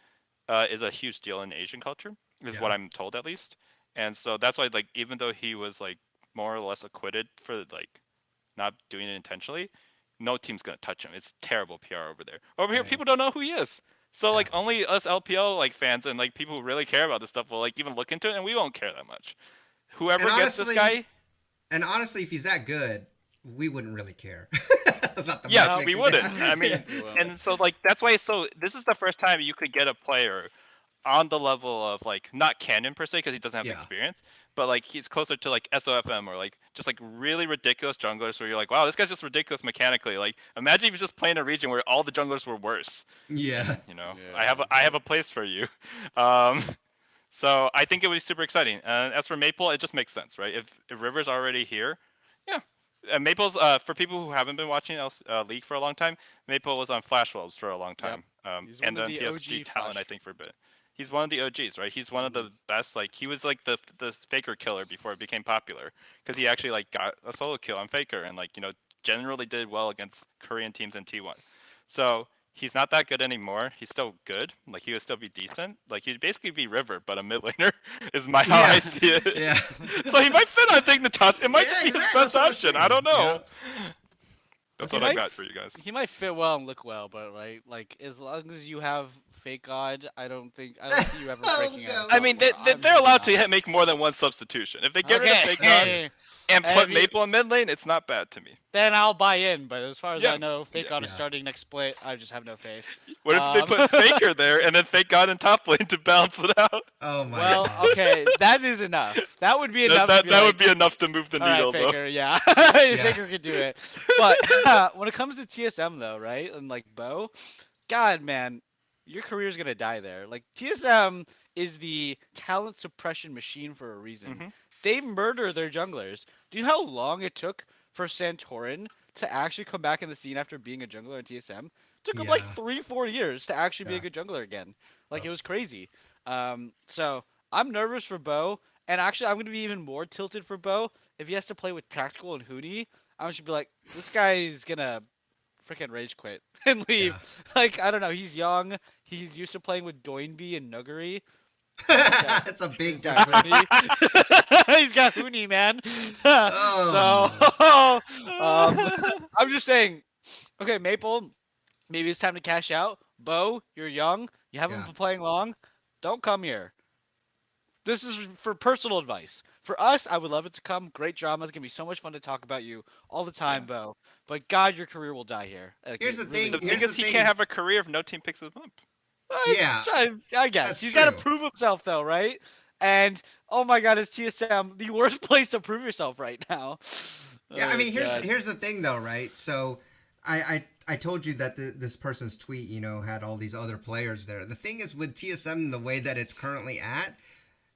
is a huge deal in Asian culture, is what Yeah. I'm told at least. And so that's why like even though he was like more or less acquitted for like not doing it intentionally, no team's gonna touch him. It's terrible PR over there. Over here, Dang. people don't know who he is. So Yeah. like only us LPL like fans and like people who really care about this stuff will like even look into it, and we won't care that much. And Whoever gets this honestly, guy, and honestly, if he's that good, we wouldn't really care about the match yes, we fixing. wouldn't. I Yeah. mean, Well, and so like that's why it's so. This is the first time you could get a player on the level of like not canon per se because he doesn't have the Yeah. experience, but like he's closer to like SOFM or like just like really ridiculous junglers where you're like, wow, this guy's just ridiculous mechanically. Like imagine if you just playing a region where all the junglers were worse. Yeah. I have yeah. a place for you. Um, so I think it would be super exciting. As for Maple, it just makes sense, right? If River's already here, yeah. Maple's for people who haven't been watching League for a long time, Maple was on Flash Wolves for a long Yep. time, He's one and of then the PSG OG Talent I Flash. think for a bit. He's one of the OGs, right? He's one of the best. Like he was like the Faker killer before it became popular, because he actually like got a solo kill on Faker and like generally did well against Korean teams in T1. So he's not that good anymore. He's still good. Like he would still be decent. Like he'd basically be River, but a mid laner is my how I Yeah. see it. Yeah. So he might fit on Dignitas. It might just Yeah, be his exactly. best That's what I'm option. I saying. don't Yeah. know. That's Okay. what I got for you guys. He might fit well and look well, but right, like as long as you have Fake God, I don't see you ever Oh, breaking out of no. I top mean, four. I'm they're just being allowed to honest. make more than one substitution. If they get rid of Okay. Fake That's God true. and And put if you, Maple in mid lane, it's not bad to me. then I'll buy in. But as far as I Yeah, know, Fake yeah. God is Yeah. starting next split. I just have no faith. What if they Um, put Faker there and then Fake God in top lane to balance it out? Oh my well, god. okay, that is enough. That would be That enough to that be that would like, be enough to move the all right, needle, though. Faker, yeah, Yeah. Faker could do it. But when it comes to TSM though, right, and like Bo, God, man, your career's gonna die there. Like TSM is the talent suppression machine for a reason. Hmm. They murder their junglers. Do you know how long it took for Santorin to actually come back in the scene after being a jungler in TSM? Took him like Yeah. 3-4 years to actually be a Yeah. good jungler again. Like Oh. it was crazy. So I'm nervous for Bo, and actually I'm gonna be even more tilted for Bo if he has to play with Tactical and Hootie. I'm just be like, this guy's gonna freaking rage quit and leave. Yeah. Like I don't know, he's young. He's used to playing with Doinby and Nuggery. He's got It's a he's big got difference. Hooney. He's got Hooney, man. Oh So no. I'm just saying, okay, Maple, maybe it's time to cash out. Bo, you're young. You haven't Yeah. been playing long. Don't come here. This is for personal advice. For us, I would love it to come. Great drama. It's gonna be so much fun to talk about you all the Yeah. time, Bo. But God, your career will die here. Like Here's it the really thing. The will. thing Here's the is, he can't thing. have a career if no team picks him up. Yeah, I guess that's he's got to true. prove himself though, right? And oh my God, is TSM the worst place to prove yourself right now? Yeah, I Oh mean, God. here's the thing though, right? So, I told you that this person's tweet, had all these other players there. The thing is with TSM, the way that it's currently at,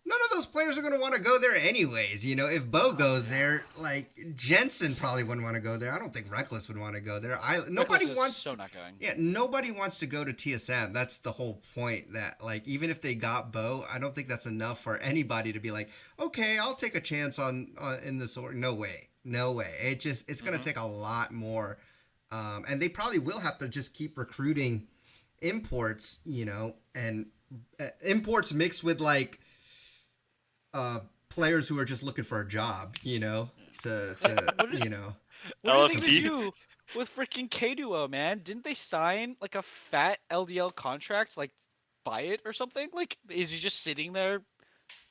none of those players are going to want to go there anyways. If Bo goes there, like Jensen probably wouldn't want to go there. I don't think Reckless would want to go there. Reckless Nobody is wants so to, not going. yeah, nobody wants to go to TSM. That's the whole point. That like even if they got Bo, I don't think that's enough for anybody to be like, okay, I'll take a chance on in this org. No way, no way. It's going to take a lot more, and they probably will have to just keep recruiting imports, and imports mixed with like players who are just looking for a job, Like, to what did you know. what are they gonna LFT. do with freaking K-Duo, man? Didn't they sign like a fat LDL contract, like buy it or something? Like, is he just sitting there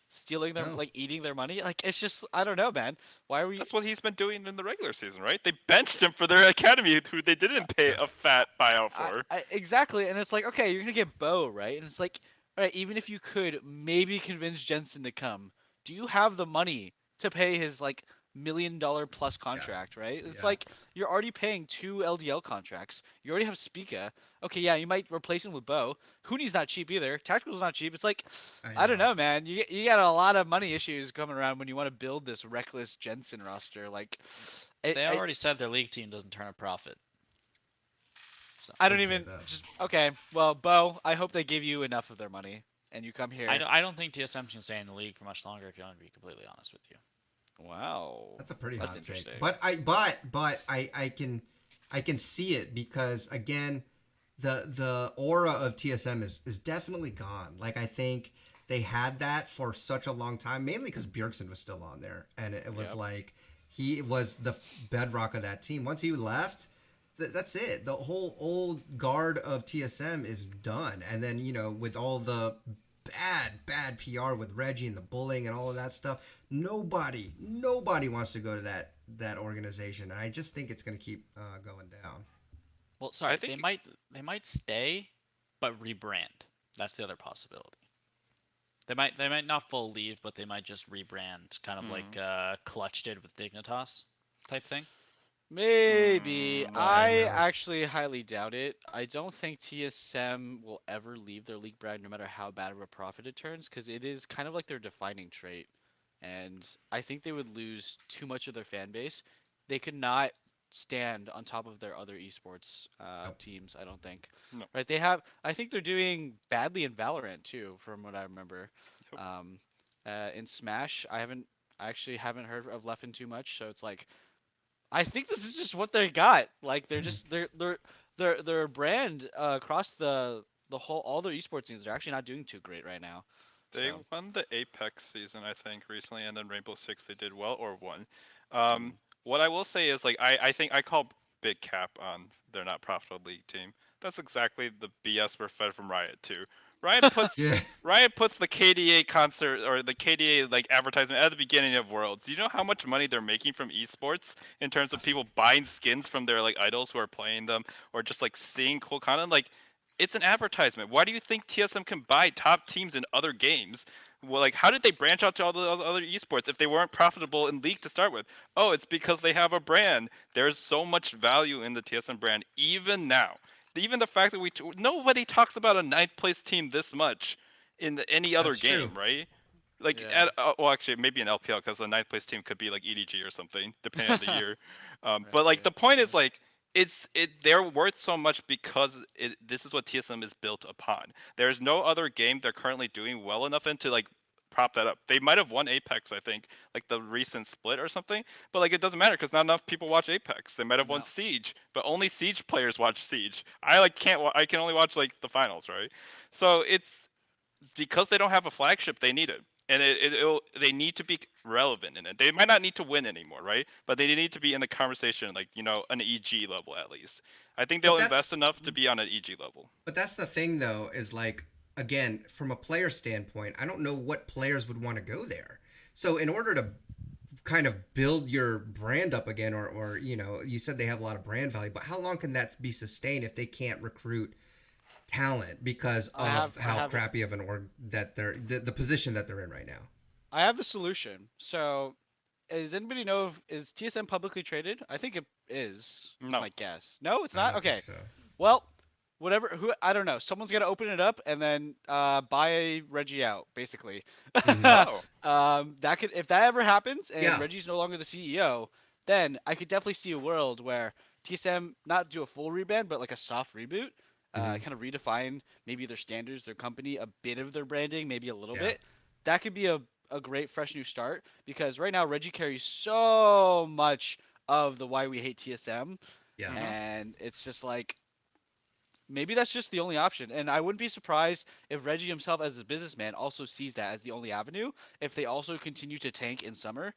stealing their, No. like eating their money? Like, it's just I don't know, man. Why are we? That's what he's been doing in the regular season, right? They benched him for their academy, who they didn't pay a fat buyout for. Exactly, and it's like, okay, you're gonna get Bo, right? And it's like, all right, even if you could maybe convince Jensen to come, do you have the money to pay his like $1 million plus contract, right? It's Yeah. like you're already paying 2 LDL contracts. You already have Spica. Okay, yeah, you might replace him with Bo. Hooney's not cheap either. Tactical's not cheap. It's like, I don't know. know, man. You got a lot of money issues coming around when you want to build this reckless Jensen roster. Like, They already said their league team doesn't turn a profit. So I They don't say even that. just okay. Well, Bo, I hope they give you enough of their money and you come here. I don't think TSM can stay in the league for much longer. If you want to be completely honest with you. Wow, That's a pretty that's hot interesting. take. But I can see it because again, the aura of TSM is definitely gone. Like I think they had that for such a long time, mainly because Bjergsen was still on there, and it was Yep. like he was the bedrock of that team. Once he left, that's it. The whole old guard of TSM is done, and then with all the bad PR with Reggie and the bullying and all of that stuff, nobody wants to go to that organization, and I just think it's going to keep going down. Well, sorry, think- they might stay, but rebrand. That's the other possibility. They might not full leave, but they might just rebrand, kind of like Clutch did with Dignitas, type thing. Maybe. Mm, I don't I know. actually highly doubt it. I don't think TSM will ever leave their league brand no matter how bad of a profit it turns, because it is kind of like their defining trait. And I think they would lose too much of their fan base. They could not stand on top of their other esports Nope. teams, I don't think. No. Right? I think they're doing badly in Valorant too, from what I remember. Yep. In Smash, I actually haven't heard of Leffen too much, so it's like I think this is just what they got. Like they're just they're a brand across the whole all their esports teams. They're actually not doing too great right now. They So, won the Apex season, I think, recently, and then Rainbow Six they did well or won. mm, What I will say is like I think I call big cap on they're not profitable league team. That's exactly the BS we're fed from Riot too. Riot puts Yeah. Riot puts the KDA concert or the KDA like advertisement at the beginning of Worlds. Do you know how much money they're making from esports in terms of people buying skins from their like idols who are playing them or just like seeing cool content? Like it's an advertisement. Why do you think TSM can buy top teams in other games? Well, like how did they branch out to all the other esports if they weren't profitable in League to start with? Oh, it's because they have a brand. There's so much value in the TSM brand even now. Even the fact that nobody talks about a ninth place team this much in any other That's true. game, right? Like Yeah. well, actually, maybe an LPL because the ninth place team could be like EDG or something, depending on the year. Right. But like Yeah. the point Yeah. is like they're worth so much because this is what TSM is built upon. There's no other game they're currently doing well enough in to like prop that up. They might have won Apex, I think, like the recent split or something, but like it doesn't matter because not enough people watch Apex. They might have won No. Siege, but only Siege players watch Siege. I like can't. I can only watch like the finals, right? So it's because they don't have a flagship, they need it, and they need to be relevant in it. They might not need to win anymore, right? But they need to be in the conversation, like an EG level at least. I think But they'll invest that's enough to be on an EG level. but that's the thing though, is like, again, from a player standpoint, I don't know what players would want to go there. So in order to kind of build your brand up again, or you said they have a lot of brand value, but how long can that be sustained if they can't recruit talent because of I how have crappy of an org that the position that they're in right now? I have the solution. So, does anybody know if is TSM publicly traded? I think it is No. my guess. No, it's I not. don't think Okay. so. Well, whatever. Who I don't know. Someone's gonna open it up and then buy Reggie out, basically. Mhm. Oh. That could if that ever happens and Yeah. Reggie's no longer the CEO, then I could definitely see a world where TSM not do a full rebrand, but like a soft reboot. Mhm. Kind of redefine maybe their standards, their company, a bit of their branding, maybe a little Yeah. bit. That could be a great fresh new start because right now Reggie carries so much of the why we hate TSM, Yes. and it's just like maybe that's just the only option. And I wouldn't be surprised if Reggie himself, as a businessman, also sees that as the only avenue. If they also continue to tank in summer,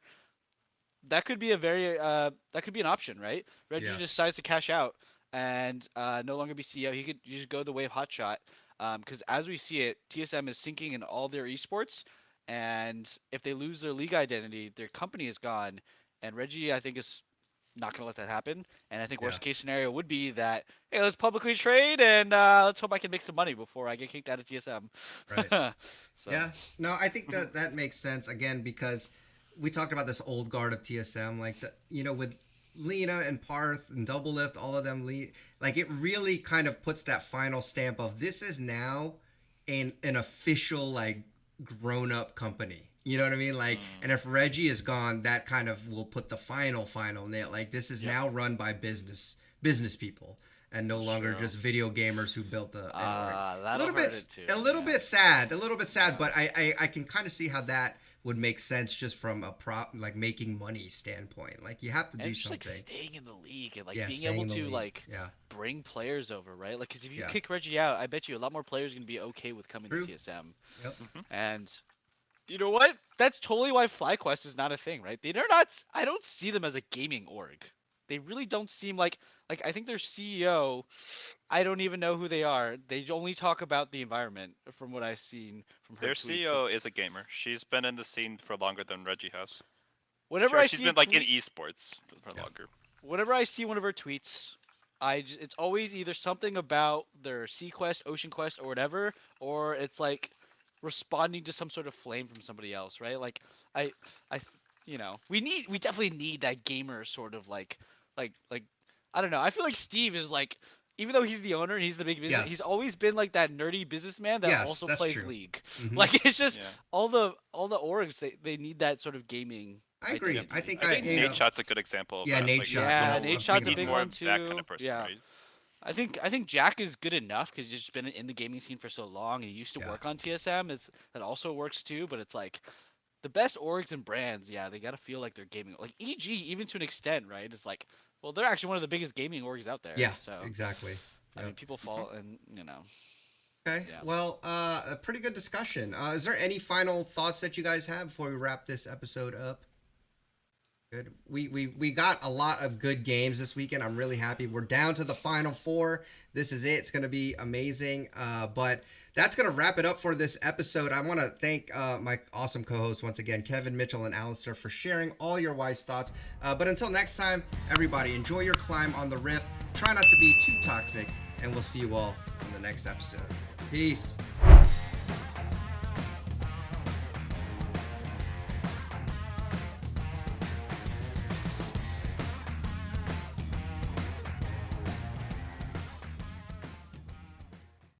that could be a very that could be an option, right? Reggie Yeah. decides to cash out and no longer be CEO. He could just go the way of Hotshot. Because as we see it, TSM is sinking in all their esports, and if they lose their league identity, their company is gone. And Reggie, I think, is not gonna let that happen. And I think Yeah. worst case scenario would be that hey, let's publicly trade and let's hope I can make some money before I get kicked out of TSM. Right. So Yeah. No, I think that makes sense again because we talked about this old guard of TSM, like with Lena and Parth and Double Lift, all of them lead. Like it really kind of puts that final stamp of this is now an official like grown up company. You know what I mean? Like, and if Reggie is gone, that kind of will put the final nail. Like this is now run by business people and no longer true. just video gamers who built an org. A That'll little hurt bit, it too. a little Yeah. bit sad, but I can kind of see how that would make sense just from a like making money standpoint. Like you have to And do just like something. staying in the league and like Yeah, being staying able in the to league. like Yeah, bring players over, right? Like, because if you yeah. kick Reggie out, I bet you a lot more players are gonna be okay with coming True. to TSM. Yep. And you know what? That's totally why FlyQuest is not a thing, right? They're not. I don't see them as a gaming org. They really don't seem like I think their CEO. I don't even know who they are. They only talk about the environment, from what I've seen from her Their tweets. CEO is a gamer. She's been in the scene for longer than Reggie has. Whenever Or I she's see a been like in tweet, esports for Yeah. longer. whenever I see one of her tweets, it's always either something about their Sea Quest, Ocean Quest, or whatever, or it's like responding to some sort of flame from somebody else, right? Like I, I, we definitely need that gamer sort of like I don't know. I feel like Steve is like. Even though he's the owner and he's the big business, he's Yes. always been like that nerdy businessman that Yes, also that's plays true. League. Hmm. Like it's just Yeah. all the orgs they need that sort of gaming I agree. identity. I think I think you know. Nate Shot's a good example of Yeah, that. Nate Like, Shot. Yeah, Yeah, I Nate was Shot's thinking a need of big more that. one of that kind too. of person, Yeah, right? I think Jack is good enough because he's just been in the gaming scene for so long. He used to Yeah. work on TSM. That also works too. But it's like the best orgs and brands. Yeah, they gotta feel like they're gaming. Like EG, even to an extent, right? Is like, well, they're actually one of the biggest gaming orgs out there. Yeah, So exactly. I mean, Yep. people fall and Okay. yeah. Well, a pretty good discussion. Is there any final thoughts that you guys have before we wrap this episode up? Good. We got a lot of good games this weekend. I'm really happy. We're down to the final 4. This is it. It's going to be amazing. But that's going to wrap it up for this episode. I want to thank my awesome co-hosts once again, Kevin, Mitchell, and Alistair, for sharing all your wise thoughts. But until next time, everybody, enjoy your climb on the Rift. Try not to be too toxic, and we'll see you all on the next episode. Peace.